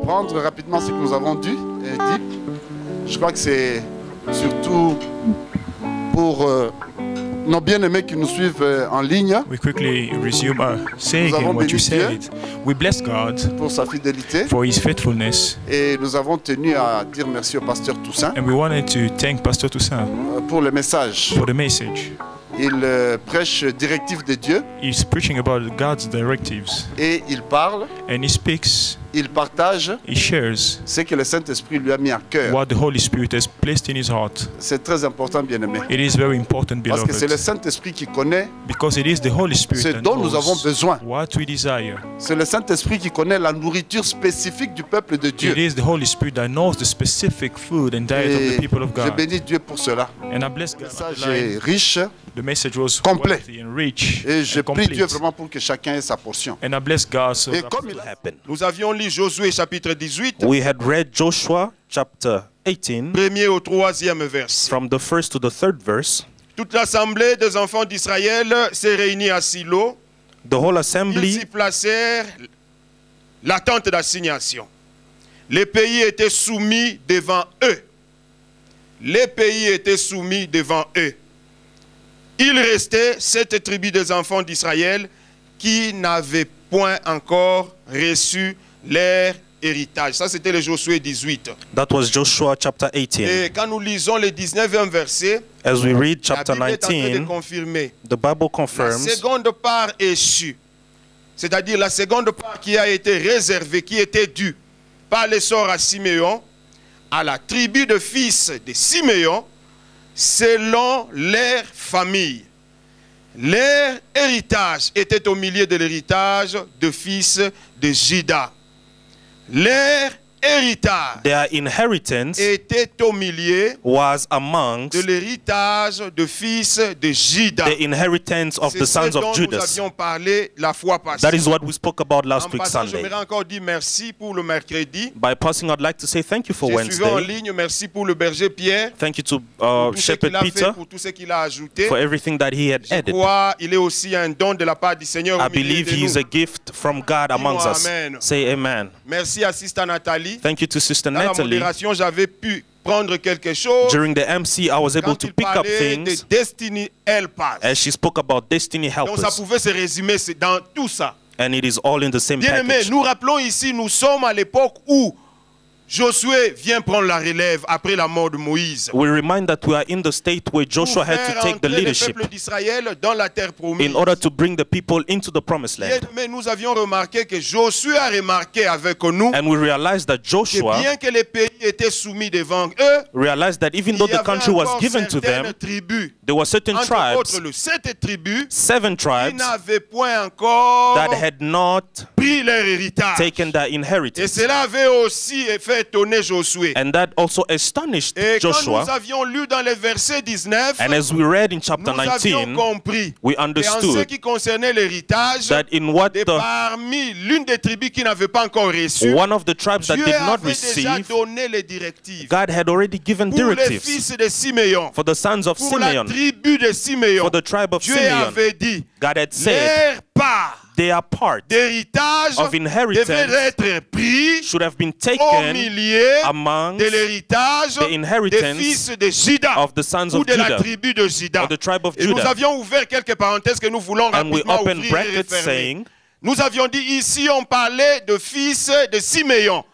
reprendre rapidement ce que nous avons dit. Je crois que c'est surtout pour nos bien-aimés qui nous suivent en ligne. We quickly resume saying what you said. We bless God pour sa fidélité. For his faithfulness. Et nous avons tenu à dire merci au pasteur Toussaint. And we wanted to thank Pastor Toussaint pour le message. For the message. Il prêche directives de Dieu. He's preaching about God's directives. Et il parle. And he speaks. Il partage. He shares. Ce que le Saint-Esprit lui a mis à cœur. What the Holy Spirit has placed in his heart. C'est très important, bien-aimé. It is very important, beloved. Parce que c'est le Saint-Esprit qui connaît. Because it is the Holy Spirit ce dont nous avons besoin. What we desire. C'est le Saint-Esprit qui connaît la nourriture spécifique du peuple de Dieu. It is the Holy Spirit that knows the specific food and diet of the people of God. Je bénis Dieu pour cela. And I bless God. Le message est riche. The message was complet. And rich. Et je prie Dieu vraiment pour que chacun ait sa portion. And I bless God so et comme il happen. Nous avions lu Josué chapitre 18. We had read Joshua chapter 18. Premier au troisième verset. From the first to the third verse. Toute l'assemblée des enfants d'Israël s'est réunie à Silo. The whole assembly. Ils y placèrent la tente d'assignation. Les pays étaient soumis devant eux. Les pays étaient soumis devant eux. Il restait 7 tribus des enfants d'Israël qui n'avaient point encore reçu leur héritage. Ça, c'était le Josué 18. That was Joshua chapter 18. Et quand nous lisons le 19e verset, as we read chapter la Bible est en train 19, de confirmer. the Bible confirms La seconde part échue, c'est-à-dire la seconde part qui a été réservée, qui était due par les sorts à Siméon, à la tribu de fils de Siméon, selon leur famille. Leur héritage était au milieu de l'héritage de fils de Juda. Leur héritage their inheritance était au milieu was amongst de l'héritage de fils de Juda. the inheritance of the sons of Judah. Nous avions parlé la fois passée. That is what we spoke about last week passant, Sunday. j'aimerais encore dire merci pour le mercredi. By passing, I'd like to say thank you for Je suivais en Wednesday. ligne, merci pour le berger Pierre. Thank you to pour tout ce Shepherd qu'il a fait, Peter pour tout ce qu'il a ajouté. for everything that he had Je added. crois il est aussi un don de la part du Seigneur I au milieu believe de he is nous. a gift from God amongst us. Amen. Say amen. Merci à Sister Nathalie. Thank you to Sister Dans la Natalie. modération, j'avais pu prendre quelque chose. During the MC, I was able Quand to il pick up parlait de things Destiny Helpers. as she spoke about destiny Donc ça helpers. pouvait se résumer dans tout ça. And it is all in the same Bien-aimés, package. nous rappelons ici, nous sommes à l'époque où Josué vient prendre la relève après la mort de Moïse. We remind that we are in the state where Joshua Pour had to faire take the entrer le leadership peuple d'Israël dans la terre promise. in order to bring the people into the promised land. Mais nous avions remarqué que Josué a remarqué avec nous And we realized that que Joshua bien que les pays étaient soumis devant eux, realized that even though il y the avait country was encore given to them, certaines tribus, there were certain entre tribes, autres les 7 tribus, 7 qui tribes, n'avaient point encore that had not pris leur héritage. taken their Et inheritance. cela avait aussi fait étonner Josué. And that also astonished Et quand nous Joshua. avions lu dans le verset 19, And as we read in chapter nous avions 19, compris we et en ce understood qui concernait l'héritage, that in what et the, parmi l'une des tribus qui n'avait pas encore reçu, one of the tribes that Dieu did not avait déjà receive, donné les directives God had already given pour les directives fils de Siméon, for the sons of pour la Simeon, tribu de Siméon. for the tribe of Dieu Simeon. avait dit, God had said leur part their part d'héritage of inheritance devait être pris should have been au taken milieu among de l'héritage the des inheritance fils de Juda of the sons ou of de la Judah, tribu de Juda. or the tribe of Et nous Judah. avions ouvert quelques parenthèses que nous voulons And we rapidement open ouvrir et brackets refermer. saying, Nous avions dit ici, on parlait de fils de Siméon.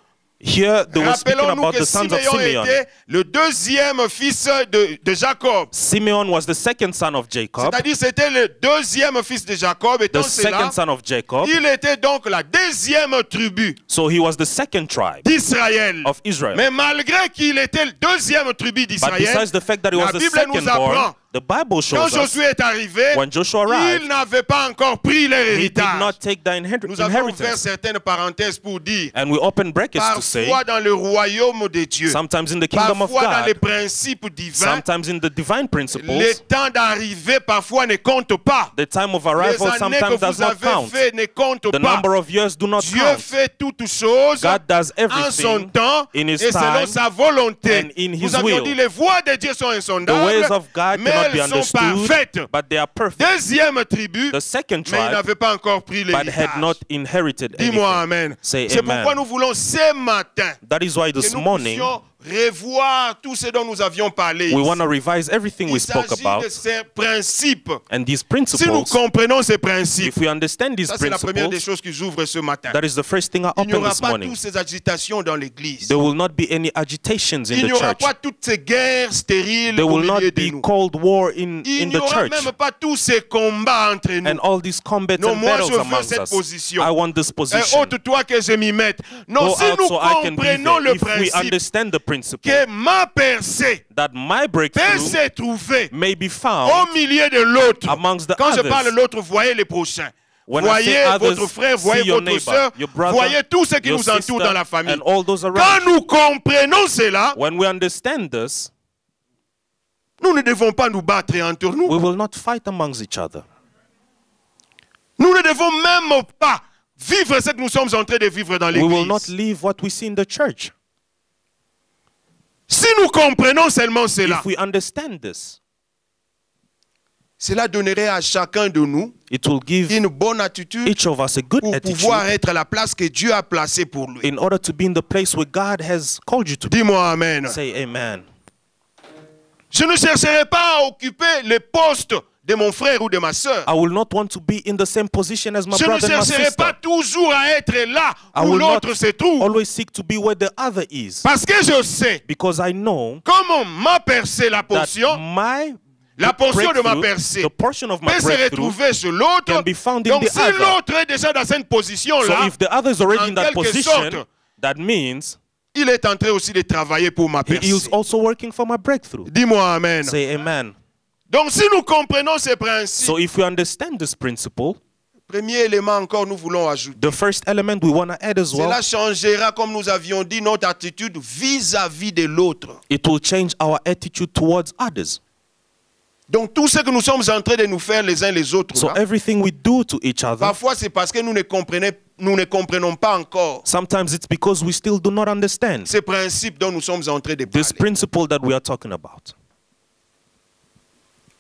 here they were speaking Rappelons-nous about que the sons of Siméon Simeon. était le deuxième fils de Jacob. Simeon was the second son of Jacob, C'est-à-dire c'était le deuxième fils de Jacob. Étant the cela, second son of Jacob. il était donc la deuxième tribu So he was the second tribe d'Israël. of Israel. Mais malgré qu'il était le deuxième tribu But d'Israël, besides the fact that he was la the Bible nous second apprend, born, the Bible quand shows us Josué est arrivé, when Joshua arrived, il n'avait pas encore pris leur he did héritage. not take the Nous avons ouvert inheritance. certaines parenthèses pour dire, And we open brackets to say, parfois dans le royaume de Dieu, sometimes in the kingdom of parfois dans les God, principes divins, sometimes in the divine le principles, temps d'arriver parfois ne compte pas. the time of Les arrival années que sometimes does vous not avez count. fait ne comptent The pas. number of years do not Dieu count. fait toutes choses God does en son everything temps in his et selon time sa volonté. and in his Nous avions will. dit les voies de Dieux sont The insondables, ways of God mais not be elles sont understood, parfaites. but they are perfect. Deuxième tribu, The second mais ils tribe, n'avaient pas encore pris but had l'héritage. not inherited Dis-moi anything. amen. Say C'est amen. pourquoi nous voulons ce matin That is why que this nous morning puissions revoir tout ce dont nous avions parlé. we ici. want to revise everything we Il spoke s'agit about de ces principes. and these Si nous principles. comprenons ces principes, If we understand these ça c'est la première des principles, choses qui ouvrent ce matin. that is the first thing I Il n'y open aura this pas morning. toutes ces agitations dans l'église. There will not be any agitations in Il the n'y aura church. pas toutes ces guerres stériles There au will not milieu de be nous. cold war in Il n'y the aura church même pas tous ces combats entre nous. and all these combats Non, and moi je battles veux amongst cette us. position. I want this Et position. ôte-toi que je m'y mette. Non, Go si out nous so I can be comprenons there. le If we principe understand the principle que ma percée that my peut breakthrough se trouver may be au found milieu de l'autre. amongst the Quand je others. parle de l'autre, voyez les prochains. When I Voyez say others, votre frère, see voyez your votre neighbor, soeur, your brother, voyez tous ceux qui your nous entourent sister, dans la famille. and all those around Quand you. nous comprenons cela, When we understand this, nous ne devons pas nous battre entre nous. we will not fight amongst each other. Nous ne devons même pas vivre ce que nous sommes en train de vivre dans We will not l'église. leave what we see in the church. Si nous comprenons seulement cela, If we understand this, cela donnerait à chacun de nous it will give une bonne attitude each of us a good pour pouvoir attitude être à la place que Dieu a placée pour lui. in order to be in the place where God has called you to be. Dis-moi amen. Say amen. Je ne chercherai pas à occuper le poste de mon frère ou de ma sœur. I will not want to be in the same position as my Je ne brother and my chercherai pas sister. toujours à être là I où will not l'autre se trouve. always seek to be where the other is. Parce que je sais, Because I know comme on m'a percé la that portion, my la portion de ma breakthrough, percée the portion of my peut se breakthrough, retrouver sur l'autre. can be found in Donc the si other. l'autre est déjà dans cette so position-là, if the other is already en in that quelque position, sorte, that means il est en train aussi de travailler pour ma he is percée. also working for my breakthrough. Dis-moi amen. Say amen. Donc si nous comprenons ces principes, So if we understand this principle, premier élément encore nous voulons ajouter. the first element we want to add as well, Cela changera, comme nous avions dit, notre attitude vis-à-vis de l'autre. it will change our attitude towards others. Donc tout ce que nous sommes en train de nous faire les uns les autres, So là, everything we do to each other, parfois c'est parce que nous ne comprenons pas encore sometimes it's because we still do not understand ces principes dont nous sommes en train de this parler. principle that we are talking about.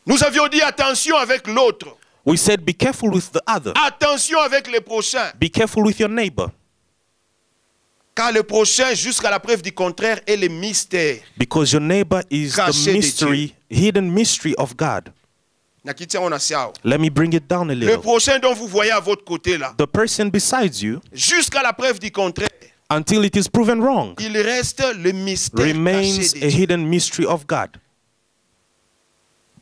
Nous avions dit attention avec l'autre, We said be careful with the other. attention avec les prochains, Be careful with your neighbor. car le prochain, jusqu'à la preuve du contraire, est le mystère. Because your neighbor is Caché the de mystery, hidden mystery of God. Let me bring it down a Le little. prochain dont vous voyez à votre côté là, The person besides you, jusqu'à la preuve du contraire, until it is proven wrong, il reste le mystère remains caché de a Dieu. hidden mystery of God.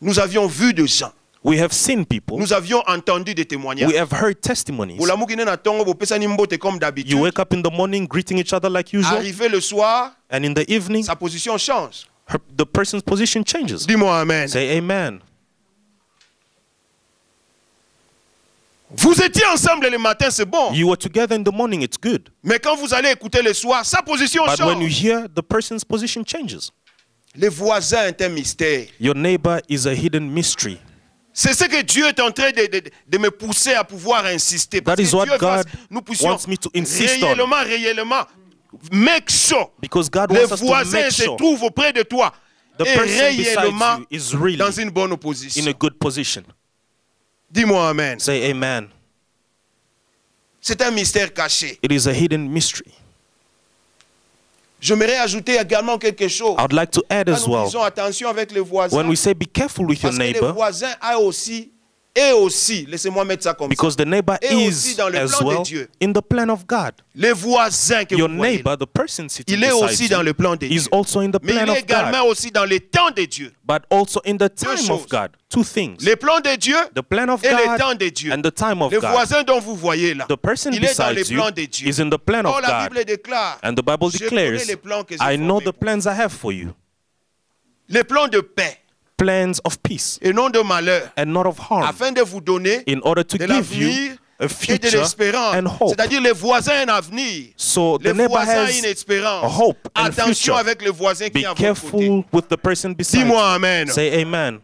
Nous avions vu des gens, We have seen people, nous avions entendu des we témoignages. have heard testimonies. Olamukine na tongo bopesani mbote comme You d'habitude. wake up in the morning greeting each other like usual, Arrivé le soir, and in the evening, sa position change. the person's position changes. Dis-moi amen. Say amen. Vous étiez ensemble le matin, c'est bon. You were together in the morning, it's good. Mais quand vous allez écouter le soir, sa position But when you change. hear, the person's position changes. Les voisins est un mystère. Your neighbor is a hidden mystery. C'est ce que Dieu est en train de me pousser à pouvoir insister. Parce That is que what Dieu God nous puissions wants me to insist on. réellement, make sure Because God les wants us to voisins make se sure trouvent auprès de toi the et person réellement beside you is really dans une bonne in position. a good position. Dis-moi amen. Say amen. C'est un mystère caché. It is a hidden mystery. J'aimerais ajouter également quelque chose. I'd like to add Quand as nous well, disons attention avec les voisins, when we say be careful with your parce que les neighbor, voisins aussi, laissez-moi mettre ça comme because ça. the neighbor Et aussi is dans le as plan de well Dieu. in the plan of God. Les voisins que Your vous voyez, neighbor, the person sitting il est aussi beside dans le you, plan de Dieu. is also in the Mais plan il est of God, également aussi dans les temps de Dieu. but also in the time choses. of God. Two things. Les plans de Dieu The plan of et les temps God de Dieu. and the time of Les God. voisins dont vous voyez là, The person il est dans les beside you plans de Dieu. is in the plan of Or la God. Bible déclare, And the Bible je declares, connais les plans que j'ai I know formés the pour plans I have for you. les plans de paix Plans of peace et non de malheur, and not of harm, afin de vous donner in order to de give you l'avenir a et de future l'espérance. and hope. C'est-à-dire les voisins un avenir. So the Les neighbor voisins has une espérance. a hope and Attention future. avec les voisins qui Be sont à votre côté. careful with the person beside Dis-moi you. amen. Say amen.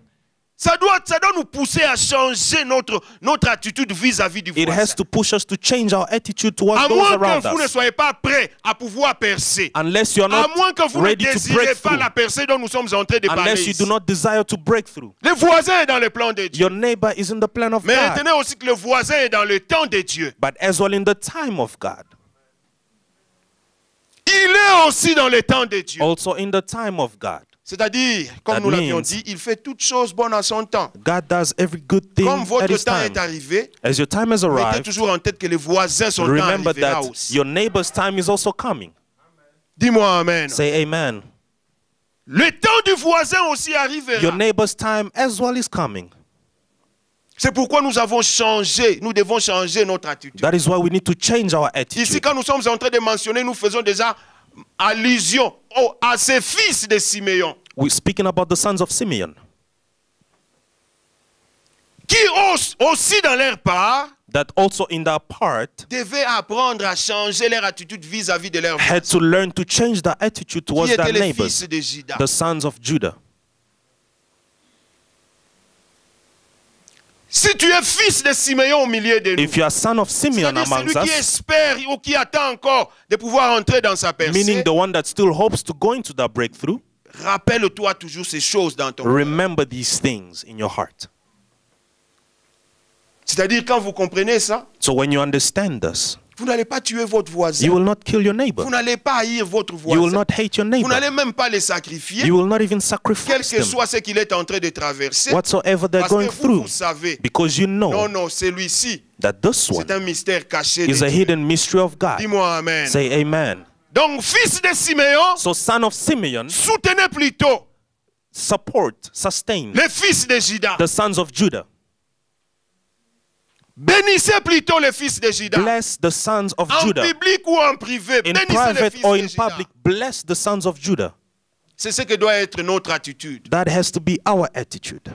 Ça doit nous pousser à changer notre attitude vis-à-vis du voisin. It has to push us to change our attitude towards À those moins around que vous ne us. soyez pas prêts à pouvoir percer. Unless you are À not moins que vous ne ready to désirez break pas through. la percée dont nous sommes en train de parler. Unless you do not desire to break through. Le voisin est dans le plan de Dieu. Your neighbor is in the plan of Mais God. retenez aussi que le voisin est dans le temps de Dieu. But as well in the time of God. Il est aussi dans le temps de Dieu. Also in the time of God. C'est-à-dire, comme That nous l'avions means dit, il fait toutes choses bonnes à son temps. God does every good thing Comme at votre his temps time. est arrivé, As your time has mettez arrived, toujours en tête que les voisins sont remember arrivés là that aussi. your neighbor's time is also coming. Dis-moi amen. Say amen. Le temps du voisin aussi arrivera. Your neighbor's time as well is coming. C'est pourquoi nous avons changé, nous devons changer notre attitude. That is why we need to change our Ici, attitude. quand nous sommes en train de mentionner, nous faisons déjà allusion à ces fils de Siméon. We're speaking about the sons of Simeon, Qui aussi dans leur part, that also in their part devaient apprendre à changer leur attitude vis-à-vis de leurs had voisins. to learn to change their attitude Qui towards étaient their les neighbors, fils de Juda. the sons of Judah. Si tu es fils de Siméon au milieu de nous, If you are son of Simeon c'est-à-dire amongst celui qui us, espère ou qui attend encore de pouvoir entrer dans sa percée, meaning the one that still hopes to go into that breakthrough, rappelle-toi toujours ces choses dans ton cœur. remember these things in your heart. C'est-à-dire quand vous comprenez ça, So when you understand this, vous n'allez pas tuer votre voisin. you will not kill your neighbor. Vous n'allez pas haïr votre You will voisin. not hate your Vous neighbor. n'allez même pas les sacrifier, You will not even quel sacrifice que them, soit ce qu'il est en train de traverser. whatsoever they're Parce going que vous, through, vous savez, because you non, know non, celui-ci, that this one c'est un mystère caché de is a Dieu. hidden mystery of God. Dis-moi amen. Say amen. Donc, fils de Siméon, So son of Simeon, soutenez plutôt support, sustain les fils de Juda. the sons of Judah. Bénissez plutôt les fils de Juda. Bless the sons of En Judah. public ou en privé, In bénissez les private fils or de in Juda. public, bless the sons of Judah. C'est ce que doit être notre attitude. That has to be our attitude.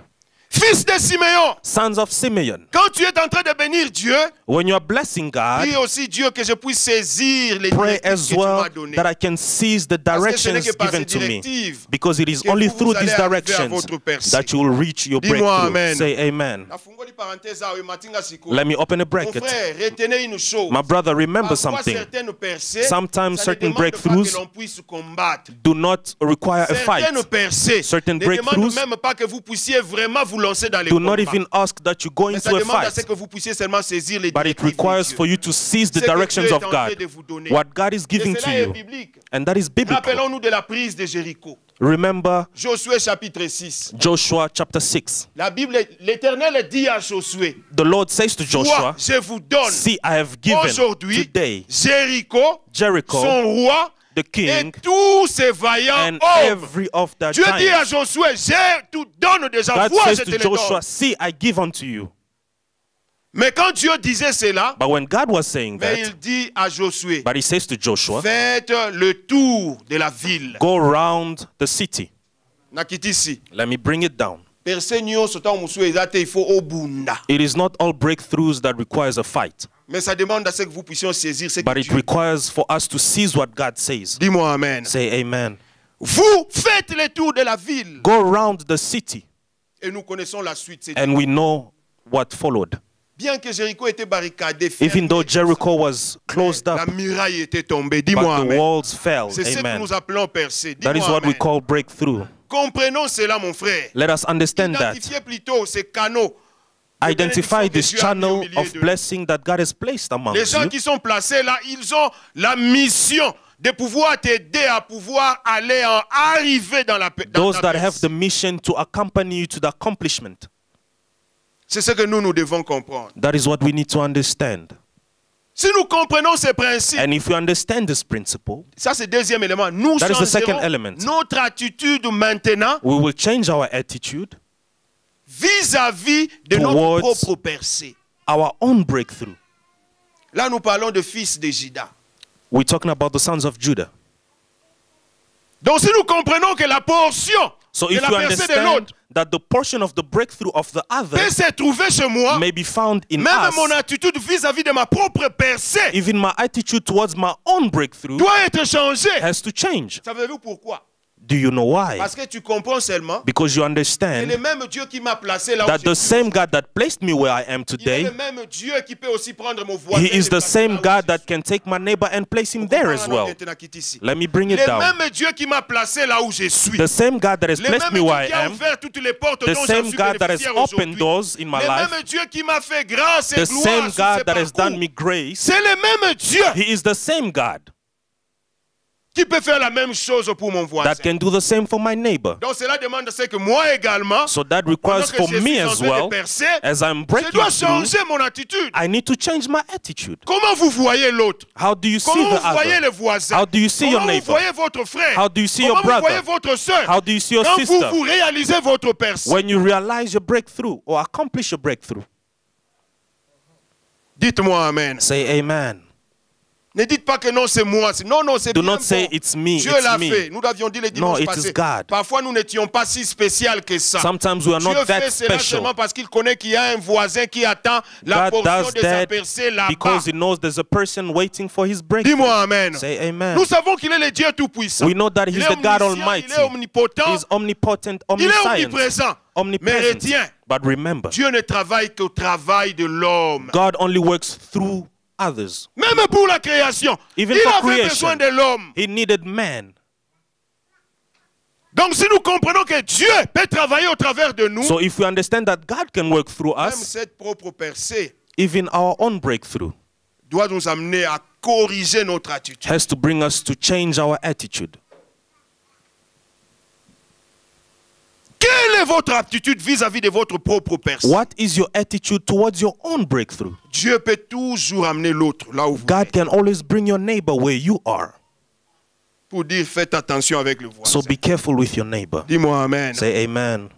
Fils de Siméon, Sons of Simeon, quand tu es en train de bénir Dieu, when you are blessing God, prie aussi Dieu que je puisse saisir les pray directives as que tu m'as well données. that I can seize the Parce que ce n'est directions que par given ces to me. directives Because it is que only vous through allez these arriver à directions votre percée. that you will reach your Dis-moi breakthrough. amen. Say amen. Nafungoli parenthèse awa, matinga siko. Let me open a Mon bracket. frère, retenez une chose. My brother, remember Parfois, something. certaines percées, Sometimes ça ne certain demande pas breakthroughs que l'on puisse combattre. Do not require a fight. Certaines percées Certain ne demandent breakthroughs même pas que vous puissiez vraiment vous lancer dans les do combats. not even ask that you go Mais ça into a demande à ce fight, que vous puissiez seulement saisir les but it directives de requires Dieu. for you to seize the Ce que directions Dieu of est en train God, de vous donner. what God is Et giving to cela est you, biblique. and that is biblical. Rappelons-nous de la prise de Jéricho. Remember Josué chapitre 6. Joshua chapter 6. La Bible, l'Éternel dit à Josué, The Lord says to Joshua, toi, je vous donne see, I have given aujourd'hui today Jéricho, Jericho, son roi, the et king, tous ses vaillants and hommes. every of their Dieu dit à giants. Josué, je te donne déjà, God vois, says je te to le donne. Joshua, see, I give unto you. Mais quand Dieu disait cela, But when God was saying mais that, il dit à Josué, but he says to Joshua, faites le tour de la ville. go round the city. Nakitisi. Let me bring it down. Percée nyonso ta musu ezate il faut obunda. It is not all breakthroughs that requires a fight, Mais ça demande à ce que vous puissiez saisir ce que but it Dieu. requires for us to seize what God says. Dis-moi amen. Say amen. Vous faites le tour de la ville. Go round the city, Et nous connaissons la suite. C'est and we know what followed. bien que Jéricho était barricadé, Even though fermé, Jericho was closed la up, muraille était tombée. Dis-moi but the amen. walls fell. C'est ce que Amen. nous appelons percée. That is Dis-moi what we amen. call breakthrough. Comprenons cela, mon frère. Let us understand that. Identifiez plutôt ces canaux. de Identify bénédiction que this Dieu a mis au channel milieu of d'eux. blessing that God has placed among Les gens you. qui sont placés là, ils ont la mission de pouvoir t'aider à pouvoir aller arriver dans la paix. Those that have the mission to accompany you to the accomplishment. C'est ce que nous devons comprendre. That is what we need to understand. Si nous comprenons ces principes, And if we understand this principle, ça c'est le deuxième élément. Nous That is the second changerons element. notre attitude maintenant we will change our attitude, vis-à-vis de notre Towards- propre percée. our own breakthrough. Là, nous parlons de fils de Juda. We're talking about the sons of Judah. Donc, si nous comprenons que la portion So de if la you percée de understand l'autre that the portion of the breakthrough of the other peut se trouver chez moi, may be found in même us, mon attitude vis-à-vis de ma propre percée even my attitude towards my own breakthrough doit être changée. has to change. Savez-vous pourquoi? Do you know why? Parce que tu comprends seulement Because you que understand le même Dieu qui m'a placé là où that je the suis, same God that placed me where I am il est today, le même Dieu qui peut aussi prendre mon voisin. He is et the le placer same là où God je that suis. can take my neighbor and place him there as well. Let me bring it Le down. même Dieu qui m'a placé là où je suis. The same God that has Le placed même me Dieu where I qui a am, ouvert toutes les portes the dont j'en same suis God that has bénéficiaire opened aujourd'hui. doors in my Le life, même Dieu qui m'a fait grâce et the gloire same sur ce God that has done parcours. me grace, C'est le même Dieu He is the same God qui peut faire la même chose pour mon voisin. that can do the same for my neighbor. Donc cela demande c'est que moi également, So that pendant requires que for je me suis en as train de well, percer, as I'm je breaking dois through, changer mon attitude. I need to change my attitude. Comment vous voyez l'autre? How do you see Comment the vous voyez other? le voisin? How do you see your Comment vous neighbor? voyez votre frère? How do you see your Comment vous voyez brother? votre soeur? How do you see your Quand sister? vous réalisez votre percée. When you realize your breakthrough or accomplish your breakthrough, Dites-moi amen. say amen. Ne dites pas que non, c'est moi. Non, non, c'est Do bien not say bon. it's me, Dieu it's l'a me. fait. Nous l'avions dit le No, dimanche it passé. is God. Parfois, nous n'étions pas si spécial que ça. Sometimes we are Dieu not fait that cela special. seulement parce qu'il connaît qu'il y a un voisin qui attend la God portion does de sa that percée là-bas. because He knows there's a person waiting for His breakthrough. Dis-moi amen. Say amen. Nous savons qu'il est le Dieu tout-puissant. We know that Il He's est the God omniscient, Almighty. il est omnipotent, He's omnipotent, il est omniscient, omniprésent. Mais omnipresent. retiens, But remember, Dieu ne travaille qu'au travail de l'homme. God only works through others. Même pour la création, Even il for avait creation. besoin de l'homme. He needed man. Donc si nous comprenons que Dieu peut travailler au travers de nous, So if we understand that God can work through même us, cette propre percée even our own breakthrough doit nous amener à corriger notre attitude. has to bring us to change our attitude. Quelle est votre attitude vis-à-vis de votre propre percée? What is your attitude towards your own breakthrough? Dieu peut toujours amener l'autre là où vous God êtes. can always bring your neighbor where you are. Pour dire faites attention avec le voisin. So be careful with your neighbor. Dis-moi amen. Say amen.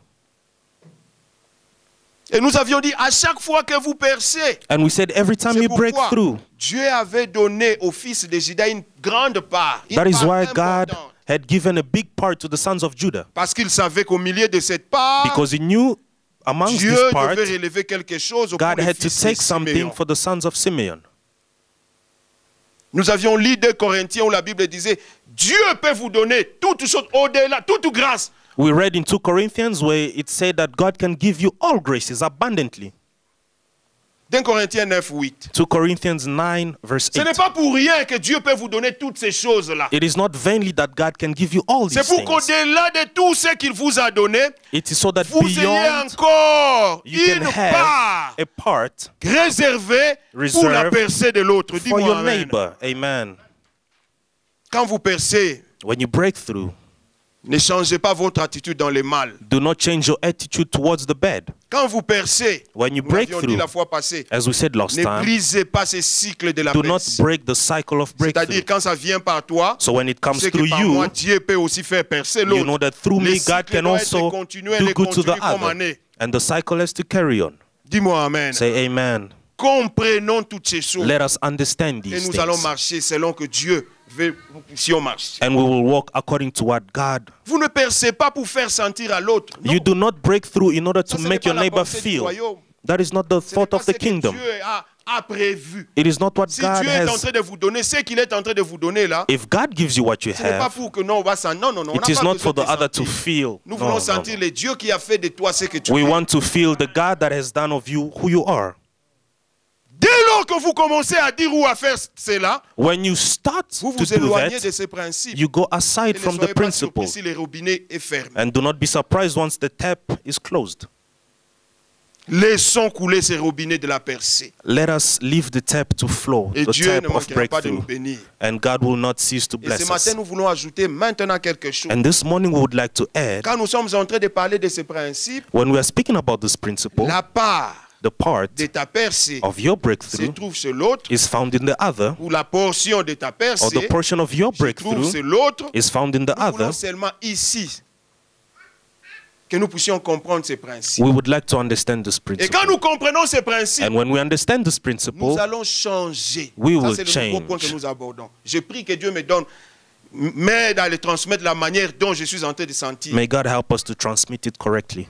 Et nous avions dit à chaque fois que vous percez, And we said every time c'est you break pourquoi through, Dieu avait donné au fils de Juda une grande part. Une that is part why God importante. had given a big part to the sons of Judah. Parce qu'il savait qu'au milieu de cette part, Because He knew amongst Dieu this part, devait relever quelque chose pour God les had to fils de take something Siméon. for the sons of Simeon. Nous avions lu 2 Corinthiens où la Bible disait Dieu peut vous donner toutes choses au-delà, toute grâce. We read in 2 Corinthians where it said that God can give you all graces abundantly. 2 Corinthiens 9, 8. 2 Corinthians 9 verse Ce n'est 8. pas pour rien que Dieu peut vous donner toutes ces choses-là. It is not vainly that God can give you all C'est these pour things. qu'au-delà de tout ce qu'il vous a donné, It is so that vous ayez beyond encore you can une have part a part réservée pour la reserved percée de l'autre. for Dis-moi your amen. neighbor. Amen. Quand vous percez, When you break through, ne changez pas votre attitude dans le mal. do not change your attitude towards the bad. Quand vous percez, When you nous break l'avions dit through, la fois passée, as we said last ne time, brisez pas ce cycle de la do not percée. break the cycle of breakthrough. C'est-à-dire quand ça vient par toi, So when it comes c'est through que par moi, you, Dieu peut aussi faire percer you know l'autre. that through Le me, God cycle can doit être also continuel do et good to the continu comme other. année. And the cycle has to carry on. Dis-moi amen. Say amen. Comprenons toutes ces choses Let us understand et these nous allons things. marcher selon que Dieu veut que nous puissions marcher. And we will walk according to what God. Vous ne percez pas pour faire sentir à l'autre. Non. You do not break through in order Ça, to ce n'est make pas your la neighbor pensée du feel. royaume. That is not the Ce n'est thought pas of ce the que kingdom. Dieu a prévu. It is not what Si God Dieu est en has. train de vous donner ce qu'il est en train de vous donner là, If God gives you what you ce n'est pas have, pour que non, on va sentir. Non, non, non. on it n'a is pas not besoin for the de other to sentir. feel. Nous No, voulons no, sentir no. le Dieu qui a fait de toi ce que tu We es. want to feel the God that has done of you who you are. Dès lors que vous commencez à dire ou à faire cela, When you start vous to vous do éloignez de that, ces principes. you go Et aside ne from the soyez pas surpris principle. si le robinet est fermé. And do not be surprised once the tap is closed. Laissons couler ces robinets de la percée. Let us leave the tap to flow, Et the Dieu tap ne of manquera pas de nous breakthrough. bénir. And God will not cease to Et bless ce matin, us. nous voulons ajouter maintenant quelque chose. And this morning we would like to add, Quand nous sommes en train de parler de ces principes, when we are speaking about this principle, la part the part de ta percée of your se breakthrough trouve chez l'autre, is found in the other, ou la portion de ta or percée the portion of your se trouve breakthrough chez l'autre. is found in the Nous voulons other. seulement ici que nous puissions comprendre ces principes. We would like to understand this Et quand principle. nous comprenons ces principes, And when we understand this nous principle, allons changer. We Ça, will c'est le nouveau point que change. nous abordons. Je prie que Dieu me donne, m'aide à le transmettre de la manière dont je suis en train de sentir. may God help us to transmit it correctly.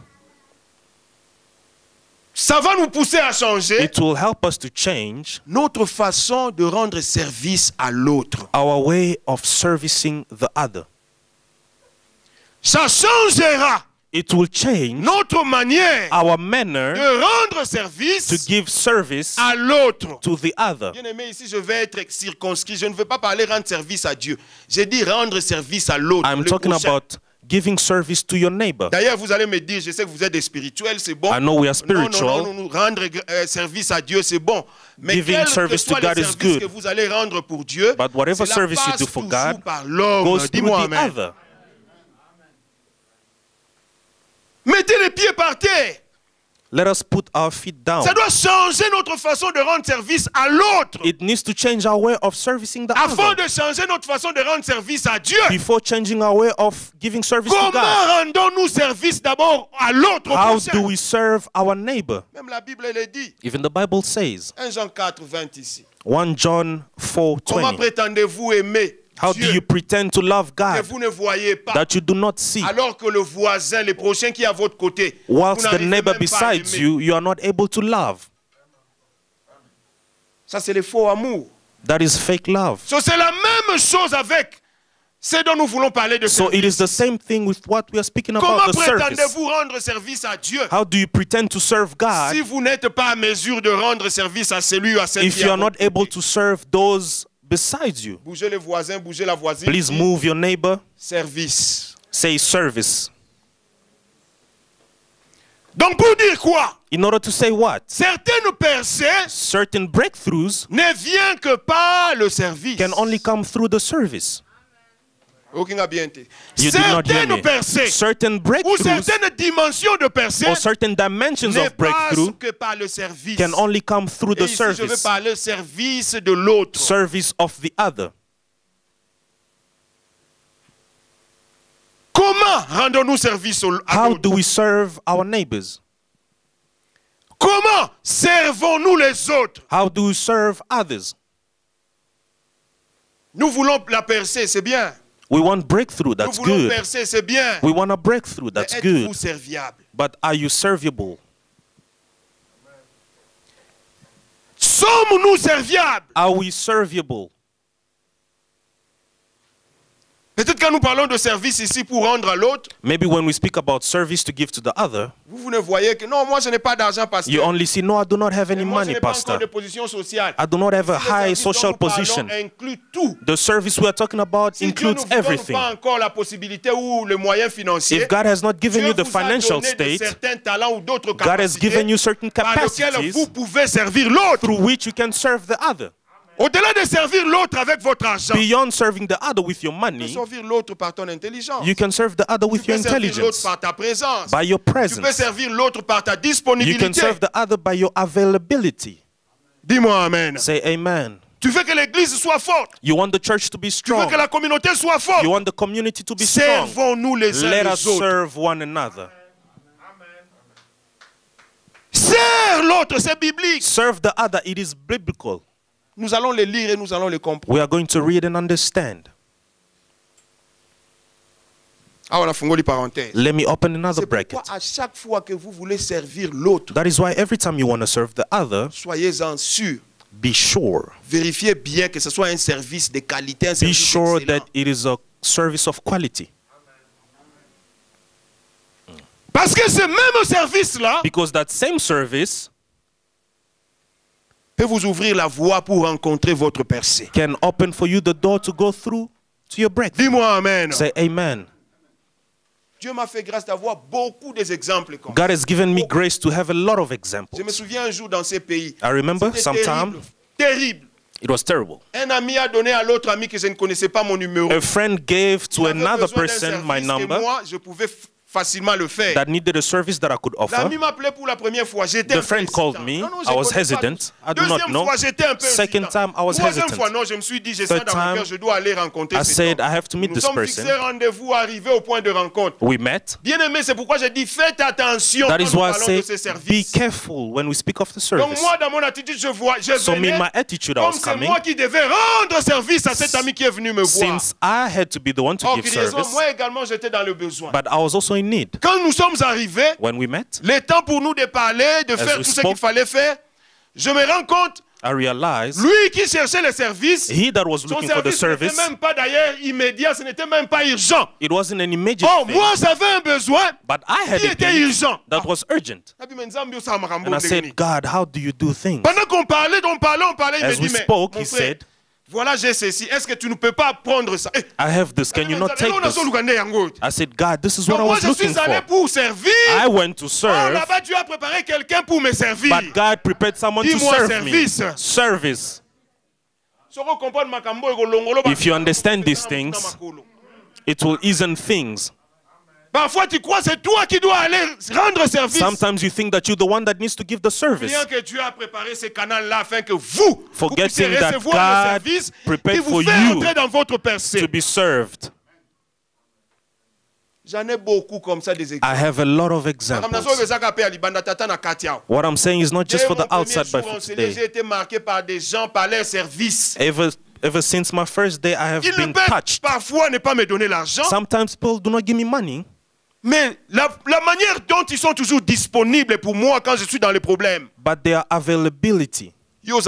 Ça va nous pousser à changer It will help us to change notre façon de rendre service à l'autre. our way of servicing the other. Ça changera. It will change notre manière our manner de rendre service to give service à l'autre. to the other. Bien aimé, ici je vais être circonscrit. Je ne veux pas parler rendre service à Dieu. J'ai dit rendre service à l'autre. I'm talking about giving service to your neighbor. D'ailleurs, vous allez me dire, je sais que vous êtes des spirituels, c'est bon. I know we are spiritual. Non, rendre service à Dieu, c'est bon. Mais Giving service to God is good. que vous allez rendre pour Dieu, But whatever cela service you passe do for toujours God par l'homme. goes through Dis-moi the amen. other. Mettez les pieds par terre. Let us put our feet down. Ça doit changer notre façon de rendre service à l'autre. It needs to change our way of servicing the Avant other de changer notre façon de rendre service à Dieu. before changing our way of giving service to Comment God. rendons-nous service d'abord à l'autre? How do we serve our neighbor? Même la Bible elle dit. Even the Bible says, 1 Jean 4, 20 ici. 1 John Comment 4:20. prétendez-vous aimer How do Dieu you pretend to love que God vous ne voyez pas, that you do not see, alors que le voisin, le prochain qui est à votre côté, whilst vous the n'arrivez neighbor même pas à beside aimer. you, you are not able to love? Ça c'est le faux amour. That is fake love. So, c'est la même chose avec ce dont nous voulons parler de So it is service. the same thing with what we are speaking Comment about, the service. prétendez-vous rendre service à Dieu How do you pretend to serve God si vous n'êtes pas à mesure de rendre service à celui ou à celle if qui you est à are not votre côté? able to serve those beside you? Bougez les voisins, bougez la voisine. Please move your neighbor. Service. Say service. Donc pour dire quoi? In order to say what? Certaines percées Certain breakthroughs ne viennent que par le service. can only come through the service. Aucun a bien été. You did not hear Certaines me. percées Certain ou breakthroughs certaines dimensions de percées or certain dimensions ne of breakthrough passent que par le service. can only come through Et the ici, je veux service. parler service de l'autre. Service of the other. Comment rendons-nous service à How l'autre? do we serve our neighbors? Comment servons-nous les autres? How do we serve others? Nous voulons la percée, c'est bien. We want breakthrough, Nous that's voulons good. percer, c'est bien. We want a breakthrough, Mais that's êtes-vous good. serviable? But are you serviable? Sommes-nous serviables? Are we serviable? Peut-être quand nous parlons de service ici pour rendre à l'autre, Maybe when we speak about service to give to the other, vous ne voyez que non, moi je n'ai pas d'argent parce que you only see, no, I do not have any moi je money, n'ai pas encore Pastor. de position sociale. I do not have a Ici, le high service dont social nous parlons position. inclut tout. The service we are talking about Si Dieu ne includes vous donne everything. pas encore la possibilité ou le moyen financier, If God has not given Dieu you the vous a financial donné de state, certains talents ou d'autres God has given you certain par lesquels capacities vous pouvez servir l'autre. through which you can serve the other. Au-delà de servir l'autre avec votre argent, Beyond serving the other with your tu peux money, servir l'autre par ton intelligence. you can serve the other with Tu your peux servir l'autre intelligence, par ta présence. by your Tu peux presence. servir l'autre par ta You can disponibilité. serve the other by your availability. Dis-moi amen. Say amen. Tu veux que l'église soit forte. You want the church to be Tu veux strong. que la communauté soit forte. You want the community to be strong. Servons-nous les uns Let les us autres. serve one another. Sers l'autre, c'est biblique. Serve the other. It is biblical. Nous allons les lire et nous allons les comprendre. We are going to read and understand. Ah, on a fongoli parenthèse. Let me open another C'est bracket. pourquoi à chaque fois que vous voulez servir l'autre, That is why every time you want to serve the other, soyez-en sûrs. be sure. Vérifiez bien que ce soit un service de qualité, un Be service sure excellent. that it is a service of quality. Parce que ce même service-là Because that same service peut vous ouvrir la voie pour rencontrer votre percée. can open for you the door to go through to your breakthrough. Dis-moi amen. Say amen. Dieu m'a fait grâce d'avoir beaucoup d'exemples comme ça. God has given me grace to have a lot of Je me examples. souviens un jour dans ces pays. I remember C'était sometime terrible. it was terrible. Un ami a donné à l'autre ami que je ne connaissais pas mon numéro. A friend gave to Il avait another besoin d'un person service my que number moi, je pouvais facilement le faire. that needed a service that I could offer. L'ami m'appelait pour la première fois. J'étais The un peu friend called hésitant. me. Non, non, je I was connais pas hesitant. tout. I do not Deuxième know. fois, j'étais un peu Second hésitant. time, I was Troisième hesitant. fois, non, je me suis dit, j'ai ça Third dans mon time, cœur, je dois aller rencontrer I cet said, homme. I have to meet Nous this sommes person. fixés rendez-vous, arrivés au point de rencontre. We met. Bien aimé, c'est pourquoi j'ai dit, faites attention That quand is nous why I parlons say, de ces be services. careful when we speak of the Donc service. moi, dans mon attitude, je So me, venais in my attitude, I comme was c'est coming. moi qui devais rendre service à cet ami qui est venu me voir. Since I had to be the one to Or, give curieusement, service, moi également, j'étais dans le besoin. but I was also in need. Quand nous sommes arrivés, When we met, le temps pour nous de parler, de faire we tout ce spoke, qu'il fallait faire, je me rends compte I realized lui qui cherchait le service, he that was son looking for the service service, n'était même pas d'ailleurs immédiat, ce n'était même pas urgent. it wasn't an immediate Oh, thing, moi j'avais un besoin but I had qui a était need urgent. that was urgent. And I said, God, how do you do things? Pendant qu'on parlait, il me As we dit, mais spoke, mon he frère, said, voilà, j'ai ceci. Est-ce que tu ne peux pas prendre ça? I have this. Can you not take this? I said, God, this is what I Moi, was je looking suis allé for. pour servir. I went to Oh, serve, là-bas, Dieu a préparé quelqu'un pour me servir. but God prepared someone to Dis-moi serve me. service. Service. If you understand these things, it will ease things. Parfois, tu crois que c'est toi qui dois aller rendre service. Sometimes you think that you're the one that needs to give the service, Bien que Dieu a préparé ce canal-là afin que vous puissiez forgetting that recevoir le God service qui prepared vous for fait you entrer dans votre to percée. be served. J'en ai beaucoup comme ça des I exemples. have a lot of examples. What I'm saying is not just for the outside, but for J'ai today. été marqué par des gens par leur service. Ever since my first day, I have Ils ne been peuvent touched. parfois ne pas me donner l'argent, Sometimes people do not give me money, mais la manière dont ils sont toujours disponibles pour moi quand je suis dans les problèmes. but their availability. You are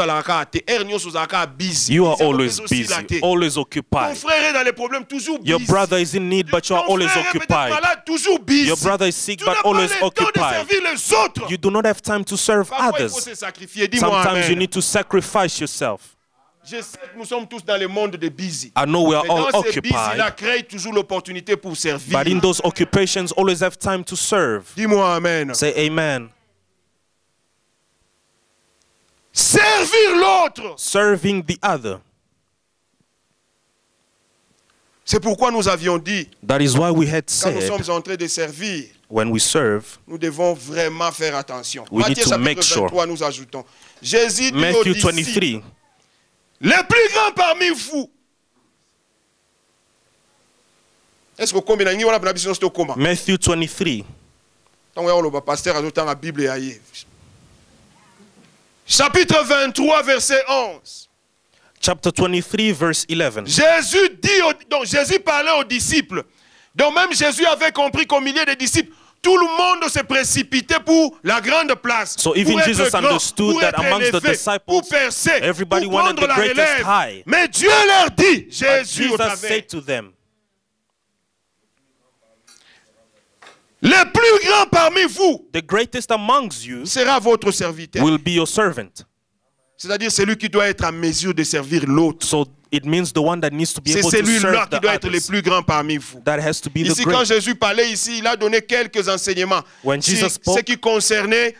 always busy, always Ton occupied. frère est dans les problèmes, toujours busy. Your brother is in need, but you are Ton always frère est peut-être occupied. malade, toujours busy. Your brother is sick, but always occupied. You do not have time to serve others. Sometimes you need to sacrifice yourself. Je sais que nous sommes tous dans le monde de busy. I know we are all Dans ces busy, occupied, là, crée toujours l'opportunité pour servir. but in those occupations, always have time to serve. Dis-moi amen. Say amen. Servir l'autre. Serving the other. C'est pourquoi nous avions dit, That is why we had quand nous said, sommes en train de servir, when we serve, nous devons vraiment faire attention. We need Matthieu to make chapitre 23, nous ajoutons. Jésus dit aux Matthew disciples, 23, les plus grands parmi vous. Est-ce que combien d'années on a besoin de comment? Matthew 23, Tant que le pasteur a autant la Bible et chapitre 23, verset 11. chapter 23, verse 11. Jésus parlait aux disciples. Donc même Jésus avait compris qu'au milieu des disciples, tout le monde se précipitait pour la grande place. So even pour être Jesus grand, understood pour that être amongst the élevé, disciples, pour percer, everybody pour wanted prendre the la greatest relève. high. Mais Dieu leur dit, But Jésus au Jesus travers, said to them, le plus grand parmi vous the greatest amongst you sera votre serviteur. will be your servant. C'est-à-dire celui qui doit être en mesure de servir l'autre. So it means the one that needs to be C'est able to celui-là serve qui the doit être le others. plus grand parmi vous. That has to be the Ici, quand great. Jésus parlait ici, il a donné quelques enseignements. When Si- Jesus spoke, ce qui concernait,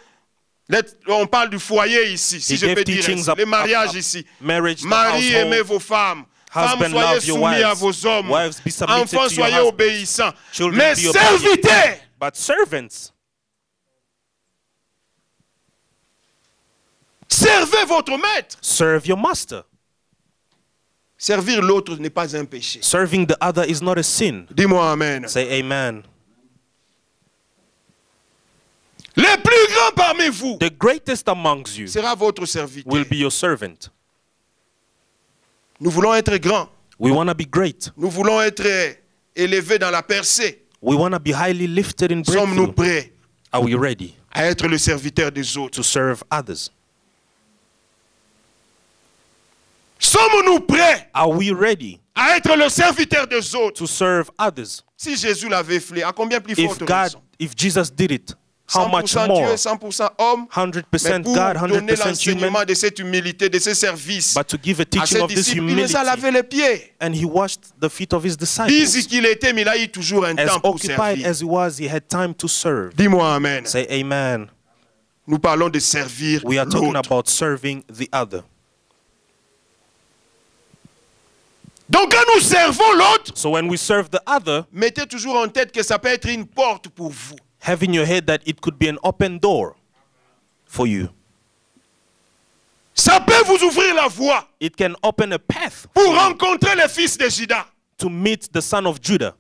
on parle du foyer ici, si He je gave peux dire teachings ainsi, les mariages ici. marriage, the Marie, aimez household, vos femmes. Femmes, husband, soyez love your soumis à wives. vos hommes. Wives, be submitted Enfants, to your soyez husbands. obéissants. Children, Mais be obedient. servitez. But servants, Servez votre maître. serve your master. Servir l'autre n'est pas un péché. Serving the other is not a sin. Dis-moi amen. Say amen. Le plus grand parmi vous The greatest amongst you sera votre serviteur. will be your servant. Nous voulons être grands. We want to be great. Nous voulons être élevés dans la percée. We want to be highly lifted in Sommes-nous breakthrough. prêts Are we ready à être le serviteur des autres? to serve others? Sommes-nous prêts Are we ready à être le serviteur des autres? to serve others? Si Jésus l'avait fait, à combien plus forte If God, raison? if Jesus did it, how much 100% more? Dieu, 100% homme, mais 100% pour God, donner 100% human, l'enseignement de cette humilité, de ce service but to give a à teaching ses of this disciples, il les a humility. lavé les pieds. And he washed the feet of his Busy disciples. qu'il était, mais il a eu toujours un As temps pour occupied servir. as he was, he had time to serve. Dis-moi amen. Say amen. Nous parlons de servir We are talking l'autre. about serving the other. Donc quand nous servons l'autre, So when we serve the other, mettez toujours en tête que ça peut être une porte pour vous. have in your head that it could be an open door for you. Ça peut vous ouvrir la voie It can open a path pour rencontrer le fils de Judas. to meet the son of Judah.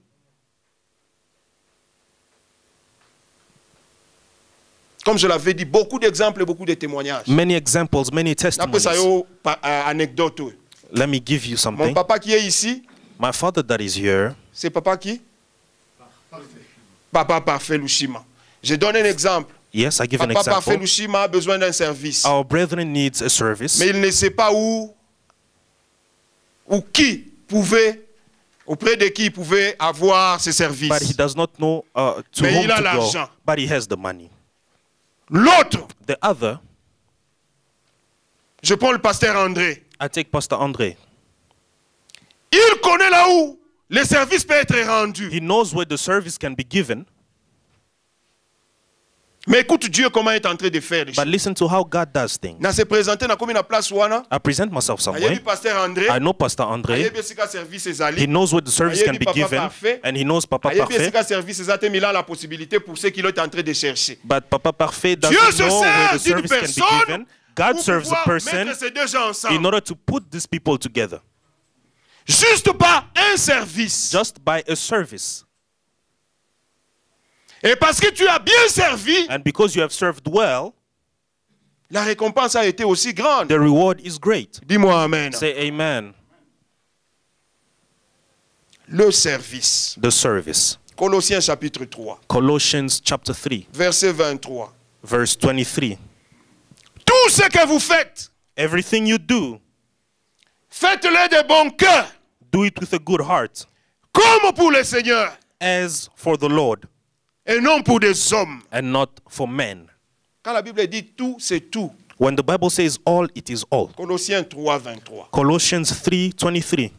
Comme je l'avais dit, beaucoup d'exemples et beaucoup de témoignages. Many examples, many Après ça, testimonies. anecdote. Let me give you Mon something. papa qui est ici, My father that is here, c'est papa qui? Papa parfait Lushima. Je donne un exemple. Yes, I give an Papa Parfait example. Lushima a besoin d'un service. Our brethren needs a service, Mais il ne sait pas où qui pouvait, auprès de qui il pouvait avoir ces services. but he does not know to Mais whom il a to go, l'argent. but he has the money. L'autre, The other, je prends le pasteur André. I take Pastor André. Il connaît là où les services peuvent être rendus. He knows where the service can be given, Mais écoute Dieu comment il est en train de faire les but choses. listen to how God does things. Dans se présenter dans combien de place wana? I present myself Ayebi somewhere. pasteur André. I know Pastor André. Ayebi sika service He ezali. knows where the service can Ayebi be Papa given, Parfait. and he knows Papa Ayebi Parfait. sika service ezate mila la possibilité pour ceux qui l'ont en train de chercher. But Papa Parfait Dieu doesn't se know where the sert d'une service can be personne given. God pour serves a pouvoir person mettre ces deux gens ensemble. in order to put these people together. Juste par un service. Just by a service. Et parce que tu as bien servi, And because you have served well, la récompense a été aussi grande. the reward is great. Dis-moi amen. Say amen. Le service. The service. Colossiens chapitre 3, Colossians chapter 3, verset 23. verse 23. Tout ce que vous faites, Everything you do, faites-le de bon cœur, do it with a good heart, comme pour le Seigneur, as for the Lord, et non pour des hommes. and not for men. Quand la Bible dit tout, c'est tout. When the Bible says all, it is all. Colossiens 3, 23. Colossians 3:23.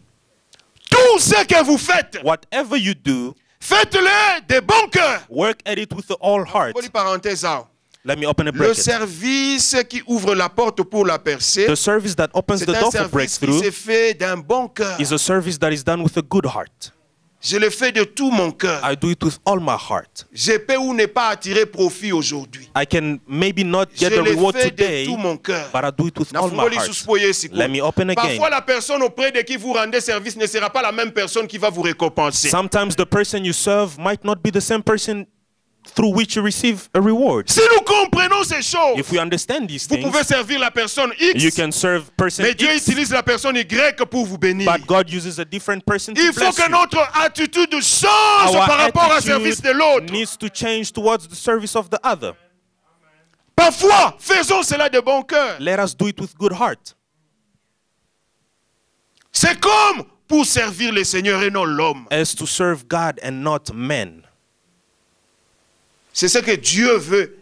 Tout ce que vous faites, Whatever you do, faites-le de bon cœur. work at it with all heart. Pour les parenthèses, là. Let me open a Le bracket. service qui ouvre la porte pour la percée, The service that opens c'est the un door for service qui breakthrough se fait d'un bon cœur. is a service that is done with a good heart. Je le fais de tout mon cœur. I do it with all my heart. Je peux ou ne pas attirer profit aujourd'hui. I can maybe not Je get the le reward fais de today, tout mon cœur. but I do it with all my Nafungoli heart. suspoye siku. Let me open again. Parfois, la personne auprès de qui vous rendez service ne sera pas la même personne qui va vous récompenser. Sometimes the person you serve might not be the same person through which you receive a reward. Si nous comprenons ces choses, If we understand these vous things, pouvez servir la personne X, you can serve person mais Dieu X, utilise la personne Y pour vous bénir. but God uses a different person to Il faut bless que you. notre attitude change Our par rapport au service de l'autre. attitude needs to change towards the service of the other. Parfois, faisons cela de bon cœur. Let us do it with good heart. C'est comme pour servir le Seigneur et non l'homme. As to serve God and not men. C'est ce que Dieu veut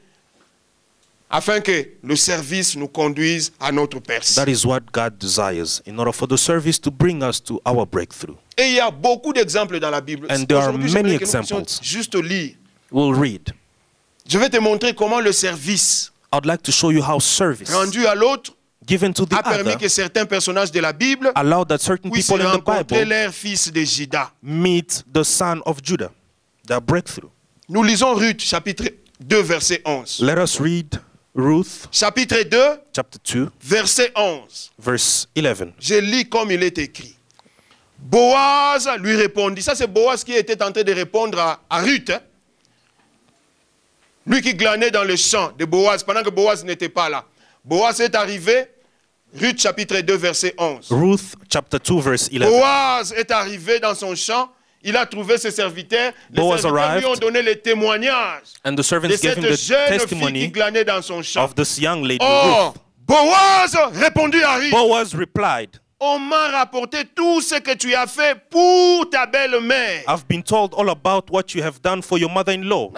afin que le service nous conduise à notre percée. That is what God desires in order for the service to bring us to our breakthrough. Et il y a beaucoup d'exemples dans la Bible. And there are Aujourd'hui, many j'aimerais que nous puissions examples. juste lire. We'll read. Je vais te montrer comment le service I'd like to show you how service rendu à l'autre given to the a permis other que certains personnages de la Bible allowed that certain puissent people in the rencontrer Bible leur fils de Juda. meet the son of Judah, their breakthrough. Nous lisons Ruth, chapitre 2, verset 11. Let us read Ruth Chapitre 2, chapter 2, verset 11. verse 11. Je lis comme il est écrit. Boaz lui répondit. Ça, c'est Boaz qui était en train de répondre à Ruth. Hein. Lui qui glanait dans le champ de Boaz pendant que Boaz n'était pas là. Boaz est arrivé. Ruth, chapitre 2, verset 11. Ruth chapter 2, verse 11. Boaz est arrivé dans son champ. Il a trouvé ses serviteurs. Les Boaz serviteurs lui arrived, ont donné le témoignage And the de servants gave cette him the jeune fille qui testimony glanait dans son champ. of this young lady, Or, Ruth. Boaz répondit à Ruth. Boaz replied, On m'a rapporté tout ce que tu as fait pour ta belle-mère. I've been told all about what you have done for your mother-in-law.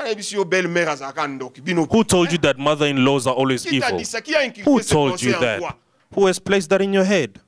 Who told you that mother-in-laws are always Qui t'a evil? dit ça? Qui a inculqué Who cette told pensée you en that? toi? Who has placed that in your head?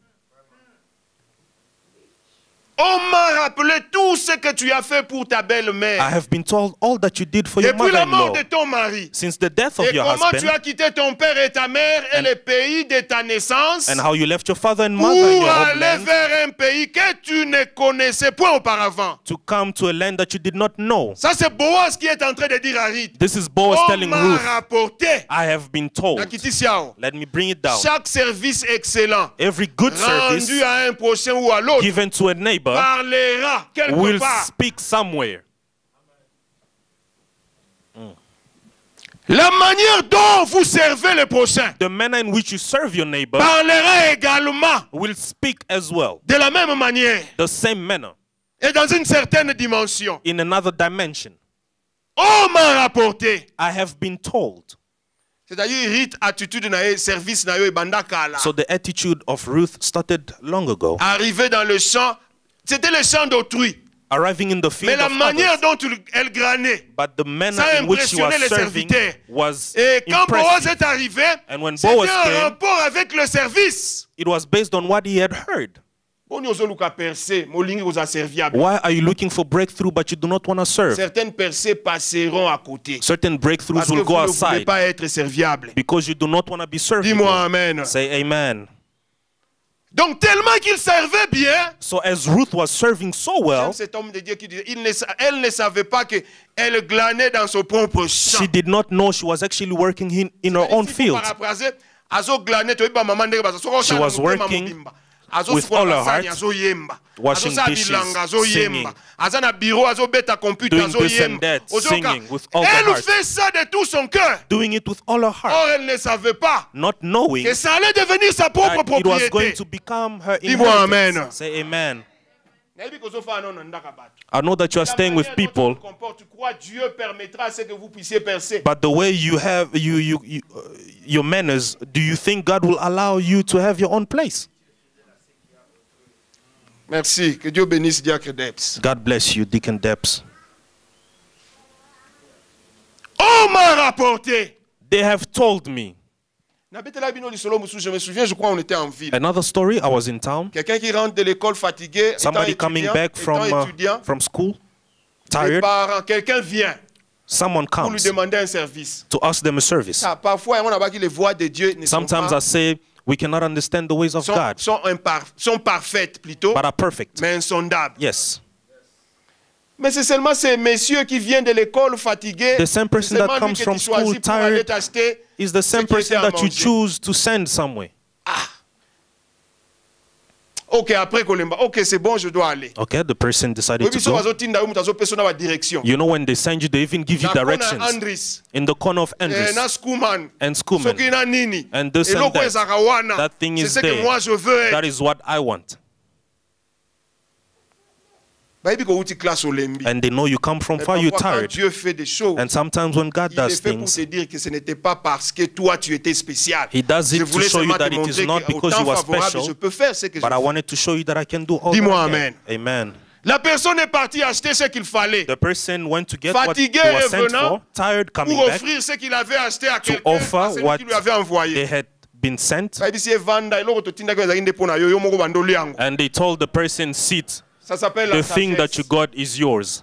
On m'a rappelé tout ce que tu as fait pour ta I belle-mère. have been told all that you did for your Depuis la mort mother-in-law. de ton mari. Since the death of Et your comment tu husband, as quitté ton père et ta mère et le pays de ta naissance and how you left your father and pour mother in your aller homeland vers un pays que tu ne connaissais point auparavant. to come to a land that you did not know. Ça, c'est Boaz qui est en train de dire à Ruth. This is Boaz On telling m'a Ruth, rapporté. I have been told. Nakitisiao. Let me bring it down. Chaque service excellent Every good service rendu à un prochain ou à l'autre given to a neighbor parlera quelque will part. speak somewhere. La manière dont vous servez le prochain The manner in which you serve your neighbor parlera également will speak as well. de la même manière The same manner et dans une certaine dimension. in another dimension. On m'a rapporté. I have been told. C'est-à-dire rite, attitude, service, So the attitude of Ruth started long ago. Arrivé dans le champ, c'était le champ d'autrui. Arriving in the field Mais la of manière others, dont elle granait, but the manner ça in which she was impressionnait les serving serviteurs. was Et quand Boaz impressive. est arrivé, And when c'était Boaz un came, rapport avec le service. It was based on what he had heard. Why are you looking for breakthrough but you do not want to serve? Certaines percées passeront à côté. Certain breakthroughs Parce que will vous go ne voulez aside pas être serviable. because you do not want to be served. Dis-moi amen. Say amen. Donc tellement qu'il servait bien, So as Ruth was serving so well, j'aime cet homme de Dieu qui disait, elle ne savait pas qu'elle glanait dans son propre champ. she did not know she was actually working in her own field. She was working with all her heart, washing dishes, singing, doing this and that, singing with all her Elle heart, fait ça de tout son cœur. doing it with all her heart, Or elle ne savait pas not knowing que ça allait devenir sa propre that it was going propriété. to become her Dis-moi inheritance. amen. Say amen. I know that you are staying with people, but the way you have your manners, do you think God will allow you to have your own place? Merci. Que Dieu bénisse Diacre Debs. God bless you, Deacon Debs. On m'a rapporté. They have told me. Je me souviens, je crois on était en ville. Another story, I was in town. Quelqu'un qui rentre de l'école fatigué, Somebody coming back from school, tired. Quelqu'un vient Someone pour lui comes demander un service. to ask them a service. Parfois, on a pas que les voies de Dieu ne sont Sometimes I pas say we cannot understand the ways of God, sont parfaites plutôt, but are perfect. mais insondables. Yes. Mais c'est seulement ces messieurs qui viennent de l'école fatigués. The same person c'est that seulement lui comes que from tu choisis school pour aller tired t'acheter is the same ce qui était person à that you manger. choose to send somewhere. Ok, après Kolemba. Ok, c'est bon, je dois aller. Okay, the person decided Oui, to so go. bazotinda umu tazopeso na direction. You know, when they send you, they even give you Na kona directions. Andris. In the corner of Na Andres Skuman. and Schoolman. Soki na nini. And this and Eloko that. ezaka wana. That thing C'est is ce que there. moi je veux être. That is what I want. Bayibi ko uti classe olembi. And they know you come from Mais far, you're parfois, quand tired. Dieu fait des choses, And sometimes when God il does le fait pour things, te dire que ce n'était pas parce que toi tu étais spécial. He does it Je to voulais show you seulement that te it is montrer not qu'au because temps you are favorable, special, je peux faire ce que je but I veux. wanted to show you that I can do all Dis-moi that I amen. can. Amen. La personne est partie acheter ce qu'il fallait The person went to get what Fatigué he was et sent venant for, tired, coming pour back, offrir ce qu'il avait acheté à to quelqu'un, offer à celui what qui lui avait envoyé. they had been sent. Bayibi si evanda eloko totinda ko ezali nde pona yo yo moko bandoli yango. And they told the person, sit, Ça s'appelle the la thing that you sagesse. got is yours.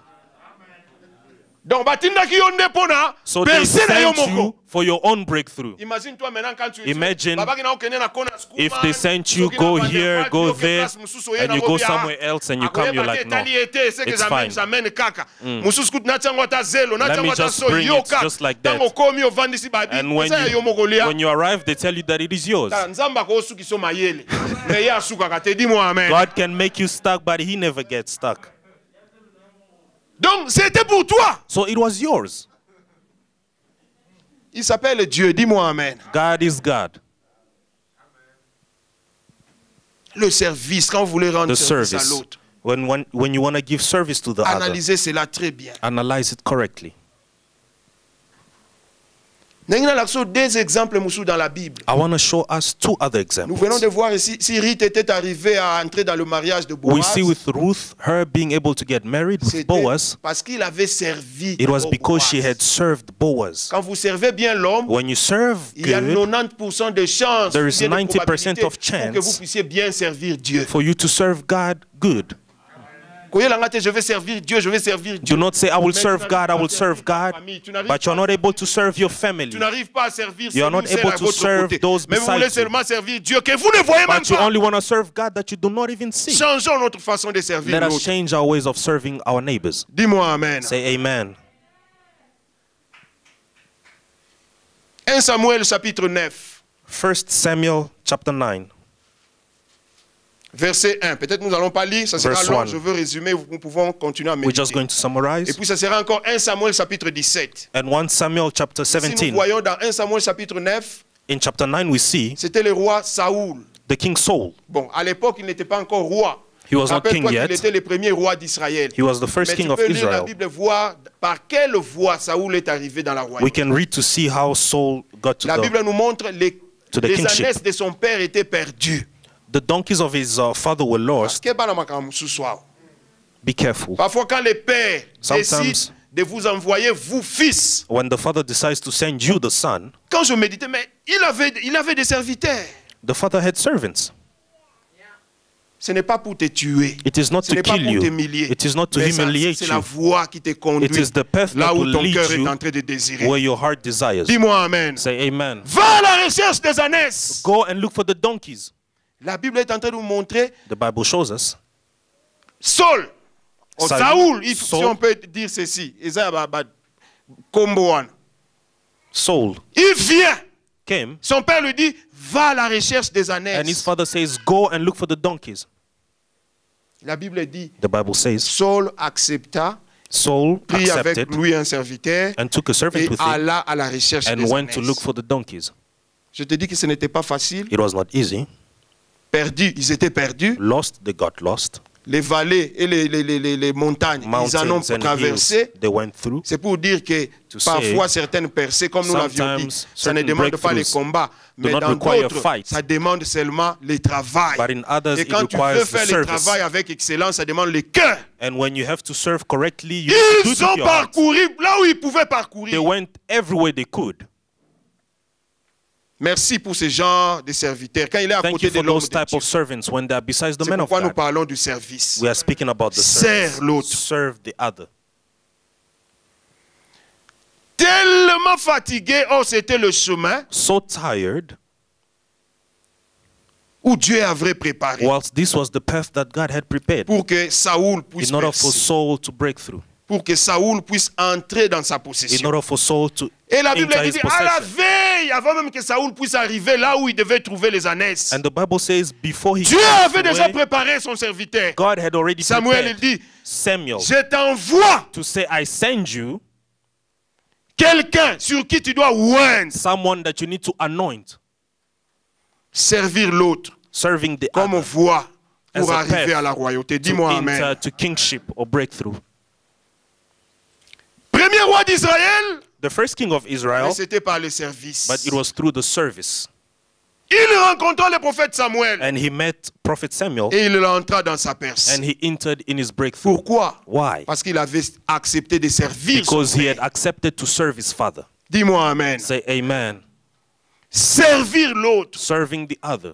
Donc batindaki yo nde pona So they percer na yo sent you moko. for your own breakthrough. Imagine toi maintenant quand tu Imagine babaki na okende na kona school If they sent you, go here, go there, and you go somewhere else and you come, you're like, no, it's fine. Let me just bring it just like that. And when you arrive, they tell you that it is yours. God can make you stuck, but He never gets stuck. Donc c'était pour toi. So it was yours. Il s'appelle Dieu. Dis-moi amen. God is God. Le service, quand vous voulez rendre The service à service. l'autre, When you want to give service to the other, analysez cela très bien. analyze it correctly. Nous avons deux exemples dans la Bible. I want to show us two other Nous venons examples. de voir ici, si Ruth était arrivée à entrer dans le mariage de We Boaz, see with Ruth, her being able to get married with c'était Boaz. parce qu'il avait servi. It was au because she Boaz. had served Boaz. Quand vous servez bien l'homme, When you serve il y a good, 90% de chances, There is bien de 90% probabilité of chance pour que vous puissiez bien servir Dieu. for you to serve God good. Je vais servir Dieu, je vais servir Dieu. Do not say, I will Mais serve tu God, I n'arrives will pas à serve servir ta God, famille. Tu n'arrives but you're pas- not able to serve your family. Tu n'arrives pas à servir You are not celui able à to votre serve côté. those Mais vous beside voulez you. seulement servir Dieu que vous ne voyez même But you pas. only want to serve God that you do not even see. Changeons notre façon de servir Let us l'autre. change our ways of serving our neighbors. Dis-moi amen. Say amen. 1 Samuel chapitre 9, 1 Samuel chapter 9, verset 1. Peut-être nous n'allons pas lire, ça sera Verse long. 1. Je veux résumer, nous pouvons continuer à we're méditer. just going to Et summarize. puis ça sera encore 1 Samuel chapitre 17. And 1 Samuel chapter Si nous 17. voyons dans 1 Samuel chapitre 9, In chapter 9 we see c'était le roi Saoul. the king Saul. Bon, à l'époque, il n'était pas encore roi. He was not king Rappelle-toi qu'il yet. était le premier roi d'Israël. He was the Mais first tu king of peux lire la Israel. Bible, voir par quelle voie Saoul est arrivé dans la We royauté. can read to see how Saul got to La Bible the, nous montre les to the kingship. ânesses de son père étaient perdues. The donkeys of his father were lost. Be careful. Parfois, quand les pères Sometimes- décident de vous envoyer, vous, fils, When the father decides to send you the son, quand je méditais, mais il avait des serviteurs. the father had servants. Ce n'est pas pour te tuer. It is not Ce to n'est pas kill pour you. t'humilier. It is not to Mais ça, humiliate c'est la you. voie qui te conduit It is the path là that où will ton lead cœur est you en train de désirer. where your heart desires. Dis-moi Amen. Say amen. Va à la recherche des ânesses. Go and look for the donkeys. La Bible est en train de nous montrer The Bible shows us. Saul, Saul, si Saul. on peut dire ceci, Komboan. Saul Il vient. came Son père lui dit, va à la recherche des and his ânesses. father says, go and look for the donkeys. La Bible dit, The Bible says Saul accepta, Saul prit avec accepted lui un serviteur and took a servant et with him alla à la recherche and des went to look ânesses. for the donkeys. Je te dis que ce n'était pas facile. It was not easy. Perdus, ils étaient perdus. Lost, they got lost. Les vallées et les montagnes, ils en ont Mountains and hills, traversé. they went through. C'est pour dire que To parfois say, certaines percées, comme nous l'avions dit, sometimes ça ne certain demande pas les breakthroughs combats, mais not dans require d'autres, fight. ça demande seulement le travail. But in others, Et it quand tu veux requires faire the le service. travail avec excellence, ça demande le cœur. And when you have to serve correctly, you have to do it Ils with ont your heart. parcouru là où ils pouvaient They parcourir. went everywhere they could. Merci pour ce genre de serviteurs. Quand il est à Thank côté you de for l'homme those de type Dieu, of servants when they are besides the c'est men of pourquoi nous God. parlons du service. We are speaking about the Serve service. l'autre. Serve the other. Tellement fatigué, oh c'était le chemin So tired, où Dieu avait préparé whilst this was the path that God had prepared pour que Saoul puisse in order for percer, Saul to break through, pour que Saoul puisse entrer dans sa in possession. order for Saul to Et la Bible enter dit his à la possession. veille, avant même que Saoul puisse arriver là où il devait trouver les ânesses, And the Bible says before he Dieu passed avait déjà away, préparé son serviteur. God had already Samuel il prepared dit, Samuel je t'envoie to say, I send you quelqu'un sur qui tu dois oindre, someone that you need to anoint, servir l'autre serving the comme other voie pour as a arriver path à la royauté. to Dis-moi enter Amen. to kingship or breakthrough. Premier roi d'Israël, The first king of mais Israel, c'était par le service. but it was through the service. Il rencontra le prophète Samuel And he met Prophet Samuel et il entra dans sa percée. and he entered in his breakthrough. Pourquoi? Why? Parce qu'il avait accepté de servir son Because he had père. accepted to serve his father. Dis-moi Amen. Say amen. Servir l'autre. Serving the other.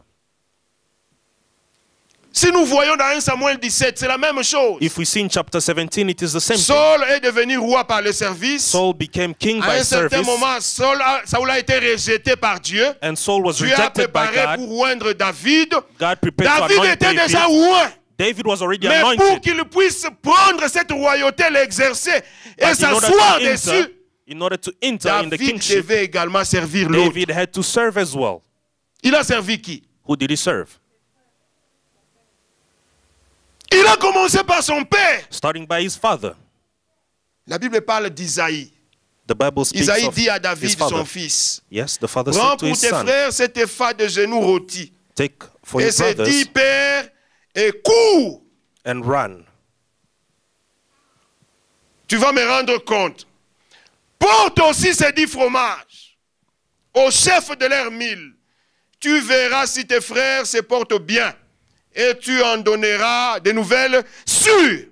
Si nous voyons dans 1 Samuel 17, c'est la même chose. If we see in chapter 17, it is the same thing. Saul est devenu roi par le service. Saul became king À by un certain service, moment, Saul a été rejeté par Dieu. and Saul was Dieu a rejected by préparé God. pour oindre David. God prepared to David anoint était déjà David. oint. David was already Mais pour anointed. qu'il puisse prendre cette royauté, l'exercer et But in s'asseoir dessus, order to enter in the David kingship, devait également servir l'autre. David had to serve as well. Il a servi qui? Who did he serve? Il a commencé par son père. Starting by his father. La Bible parle d'Isaïe. The Bible speaks Isaïe of dit à his David, father. son fils, Yes, the father prends said to pour his tes son, frères cet épha de genoux rôti. take for Et your ses brothers 10 pères et cours. and run. Tu vas me rendre compte. Porte aussi ces 10 fromages au chef de leur mille. Tu verras si tes frères se portent bien et tu en donneras des nouvelles sûres.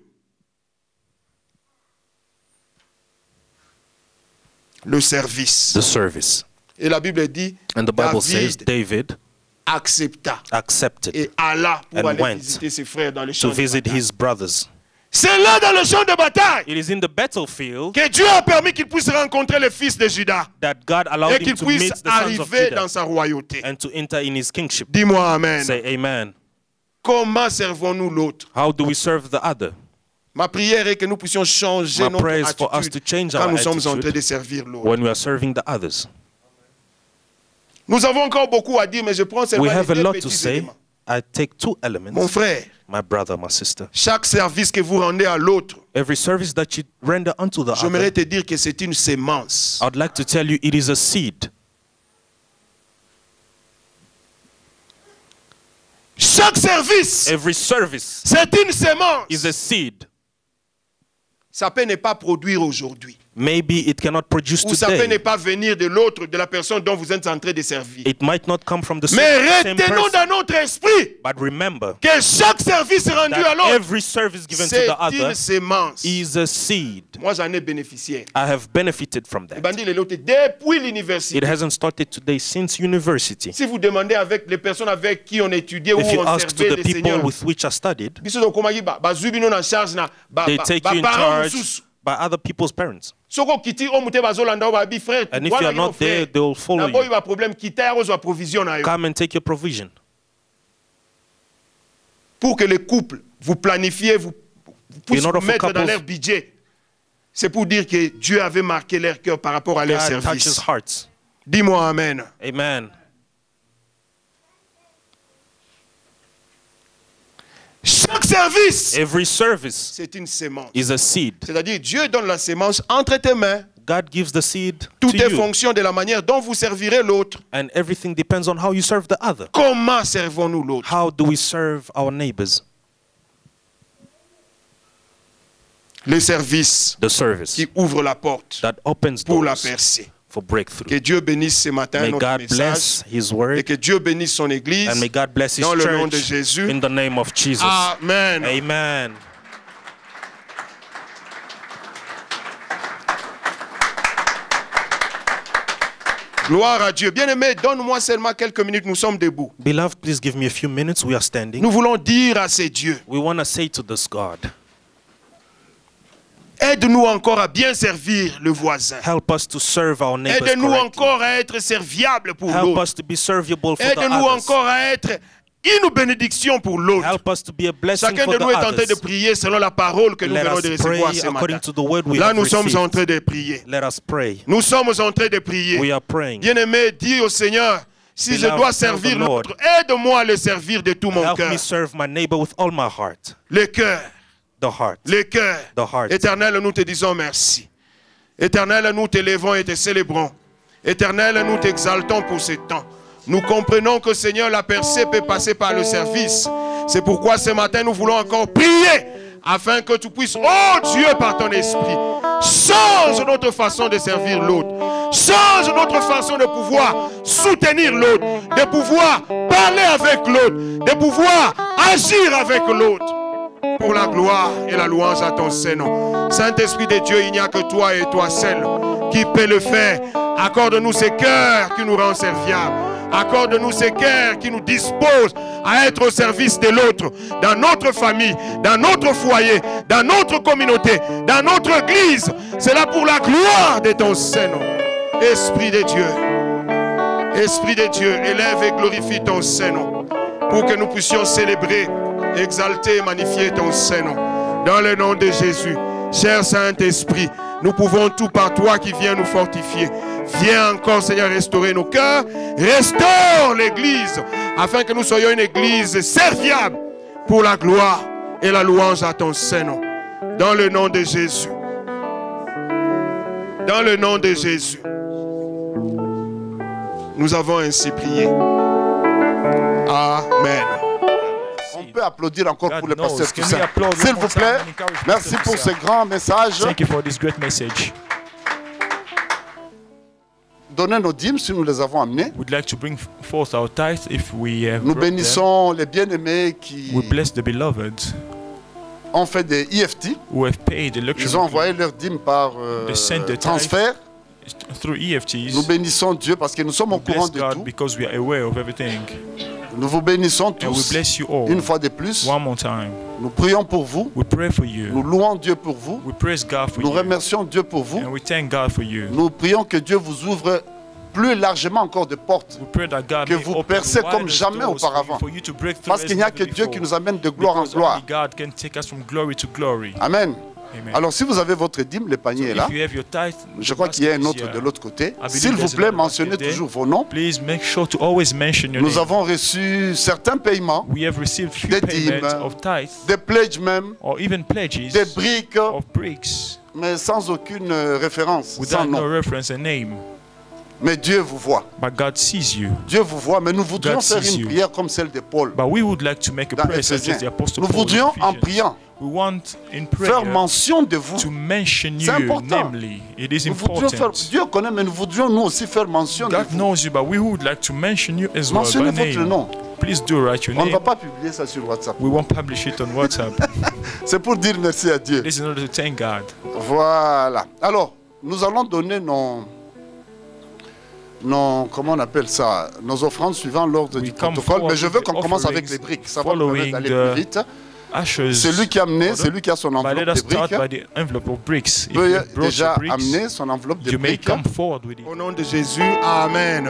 Le service. The service. Et la Bible dit, And the Bible says David David accepta accepted et alla pour and aller went visiter ses frères dans les to champs de visit bataille. his brothers. C'est là dans le champ de bataille It is in the battlefield que Dieu a permis qu'il puisse rencontrer le fils de Judas that God allowed et him qu'il to puisse meet the sons of arriver dans Judah sa royauté. and to enter in his kingship. Dis-moi Amen. Say amen. Comment servons-nous l'autre? How do we serve the other? Ma prière est que nous puissions changer My notre prayer is for us attitude to change quand our nous sommes en attitude train de servir l'autre. when we are serving the others. Nous avons encore beaucoup à dire, mais je prends seulement We have a les deux lot to petits say. éléments. I take two Mon elements. frère, My brother, my sister. chaque service que vous rendez à l'autre, Every service that you render unto the j'aimerais other, te dire que c'est une sémence. I'd like to tell you it is a seed. Chaque service, Every service c'est une semence. is a seed. Ça peut ne pas produire aujourd'hui. Maybe it cannot produce Ou ça peut ne today. pas venir de l'autre, de la personne dont vous êtes en train de servir. It might not come from the Mais same retenons person. dans notre esprit But remember que chaque service rendu à that l'autre, every service given to c'est the other une sémence. is a seed. Moi, j'en ai bénéficié. I have benefited from Les that. bandits, les lotés, depuis It l'université. hasn't started today, since university. Si vous demandez avec les personnes avec qui on étudiait ou If you on ask to servait the le people Seigneur, with which I studied, biso do komaki ba zubi non en charge na ba they take you in parents charge mosusu. by other people's parents. Soko kiti o mute bazolanda o ba bi frère. And if you are not there, they will follow Na boy you. ba problème kita ya ozo provision na yo. Come and take your provision. Pour que les couples vous planifiez, vous puissiez In order vous for mettre dans couples- leur budget. C'est pour dire que Dieu avait marqué leur cœur par rapport à leur God touches service. hearts. Dis-moi amen. Amen. Chaque service, Every service c'est une sémence. is a seed. C'est-à-dire Dieu donne la sémence entre tes mains. God gives the seed Tout to est you. fonction de la manière dont vous servirez l'autre. And everything depends on how you serve the other. Comment servons-nous l'autre? How do we serve our neighbors? Le service The service qui ouvre la porte that opens pour la doors percer. for breakthrough. Que Dieu bénisse ce matin May notre God message bless His et word que Dieu bénisse son église and may God bless His dans le nom de church Jésus. in the name of Jesus. Amen. Amen. Gloire à Dieu. Bien-aimé, donne-moi seulement quelques minutes, nous sommes debout. Beloved, please give me a few minutes. We are standing. Nous voulons dire à ces dieux, We want to say to this God, aide-nous encore à bien servir le voisin. help us to serve our neighbors Aide-nous correctly. encore à être serviable pour Help l'autre. us to be serviable for the Aide-nous others. encore à être une bénédiction pour l'autre. Help us to be a blessing Chacun for de the nous est en train de others. prier selon la parole que nous Let venons de us recevoir pray ce according matin. to the word we Là, have nous sommes en received. train de prier. Let us pray. Nous sommes en train de prier. We are praying. Bien-aimé, dis au Seigneur, si je Beloved, dois tell servir the Lord, l'autre, aide-moi à le servir de tout mon Help cœur. me serve my neighbor with all my heart. Le cœur, The heart. le cœur. The heart. Éternel, nous te disons merci. Éternel, nous t'élèvons et te célébrons. Éternel, nous t'exaltons pour ce temps. Nous comprenons que, Seigneur, la percée peut passer par le service. C'est pourquoi ce matin, nous voulons encore prier afin que tu puisses, oh Dieu, par ton esprit, change notre façon de servir l'autre. Change notre façon de pouvoir soutenir l'autre, de pouvoir parler avec l'autre, de pouvoir agir avec l'autre. Pour la gloire et la louange à ton Saint-Nom. Saint-Esprit de Dieu, il n'y a que toi et toi seul qui peut le faire. Accorde-nous ces cœurs qui nous rendent serviables. Accorde-nous ces cœurs qui nous disposent à être au service de l'autre, dans notre famille, dans notre foyer, dans notre communauté, dans notre église. C'est là pour la gloire de ton Saint-Nom. Esprit de Dieu, élève et glorifie ton Saint-Nom pour que nous puissions célébrer, exalter et magnifier ton Saint-Nom. Dans le nom de Jésus, cher Saint-Esprit, nous pouvons tout par toi qui viens nous fortifier. Viens encore, Seigneur, restaurer nos cœurs. Restaure l'Église, afin que nous soyons une Église serviable pour la gloire et la louange à ton Saint-Nom. Dans le nom de Jésus. Dans le nom de Jésus. Nous avons ainsi prié. Amen. On peut applaudir encore God pour le knows. pasteur Can we Toussaint. applaud one S'il more vous time plaît, and encourage merci Pastor pour ce Toussaint? grand message. Thank you for this great message. Donnez nos dîmes si nous les avons amenés. We'd like to bring forth our tithes if we have Nous brought them. bénissons les bien-aimés qui We bless the beloved ont fait des EFT. who have paid the Ils ont luxury envoyé leurs dîmes par They sent the transfert. through EFTs. Nous bénissons Dieu parce que nous sommes au We courant bless de God tout. because we are aware of everything. Nous vous bénissons And we tous bless you all. une fois de plus. One more time. Nous prions pour vous. We pray for Nous you. louons Dieu pour vous. We praise God for Nous you. remercions Dieu pour vous. And we thank God for you. Nous prions que Dieu vous ouvre plus largement encore de portes. We pray that God Que may vous open percez wider comme jamais doors auparavant. for you to break through Parce as qu'il n'y a never que Dieu before. qui nous amène de gloire en Because gloire. only God can take us from glory to glory. Amen. Amen. Alors si vous avez votre dîme, le panier est là. If you have your tithe, Je the crois qu'il y a un basket is autre here. de l'autre côté. believe S'il vous there's plaît, another mentionnez basket there. toujours vos noms. Please make sure to always mention your Nous name. avons reçu certains paiements, We have received few des payments dîmes, of tithes des pledges même, or even pledges des briques, of bricks mais sans aucune référence, sans without no nom. reference and name. Mais Dieu vous voit. But God sees you. Dieu vous voit, mais nous voudrions God faire sees une you. prière comme celle de Paul. But we would like to make a Dans prayer such Éphésiens. as the Apostle Nous Paul in voudrions en Ephesians. priant We want in faire prayer mention de vous. to mention C'est you, important. namely. It is Nous voudrions faire, important. Dieu connaît, mais nous voudrions nous aussi faire mention de God vous. knows you, but we would like to mention you as well Mentionnez by votre name. nom. Please do write your On ne va name. pas publier ça sur WhatsApp. We won't publish it on WhatsApp. C'est pour dire merci à Dieu. This is in order to thank God. Voilà. Alors, nous allons donner nos comment on appelle ça, nos offrandes suivant l'ordre du come protocole. Mais je veux forward qu'on with commence avec offerings les briques. Ça va nous permettre d'aller following plus vite. Ashes. C'est lui qui a amené, order. c'est lui qui a son But let enveloppe us de start briques. by the envelope of bricks. If Peut you brought déjà your bricks, amener son enveloppe de you may briques. come forward with it. Au nom de Jésus, Amen.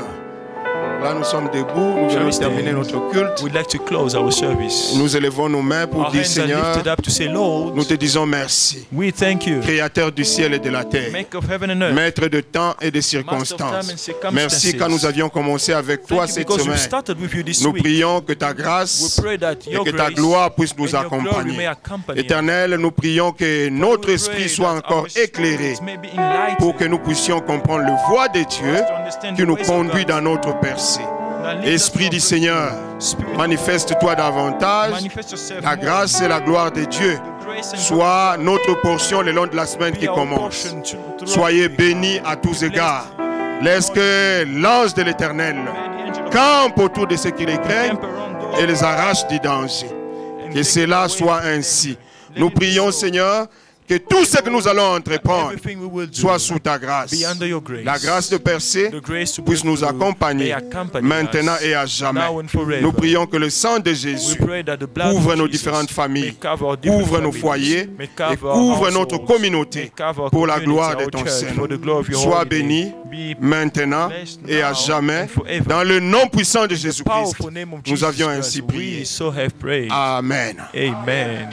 Là, nous sommes debout, nous Shall allons we stand? terminer notre culte. We'd like to close our service. Nous élevons nos mains pour Our dire, hands are Seigneur, lifted up to say, Lord, nous te disons merci. we thank you, Créateur du ciel et de la terre, Make of heaven and earth. maître de temps et de Master of time circonstances. and circumstances. Merci car nous avions commencé avec toi Thank you cette because we semaine. started with you this Nous week. prions que ta We grâce pray that et your que ta grace gloire puisse nous and your glory may accompagner. accompany us. Éternel, nous prions que notre We esprit pray soit that encore our spirits éclairé may be enlightened pour que nous puissions comprendre le voie de Dieu to understand qui the nous ways of conduit God. dans notre percée. Now lead us Esprit to du our Seigneur, Spirit, manifeste-toi davantage. manifest yourself La more. grâce et la gloire de Dieu The grace and soient notre portion le long de la semaine be qui our commence. portion throughout Soyez the week. bénis à tous égards. Laisse que l'ange de l'Éternel May the angel of campe autour de ceux qui les God craignent camp around those et les arrache du danger. and Que take cela away soit from them. ainsi. Let Nous it be prions, so. Seigneur, que tout ce que nous allons entreprendre Everything we will do soit sous ta grâce. be under your grace. La grâce de percer The grace to puisse nous break through accompagner may accompany maintenant us et à jamais. now and forever. Nous prions que le sang de We Jésus pray that the blood couvre of nos Jesus différentes familles, may cover our different couvre nos families, foyers may et cover our couvre notre households, communauté may cover our pour la community, gloire de our ton church, Seigneur. for the glory of your Sois holy béni name. Be maintenant blessed et à now jamais and forever. dans le nom puissant de Jésus-Christ. Powerful name of Nous Jesus avions Christ, ainsi we prié. so have prayed. Amen. Amen.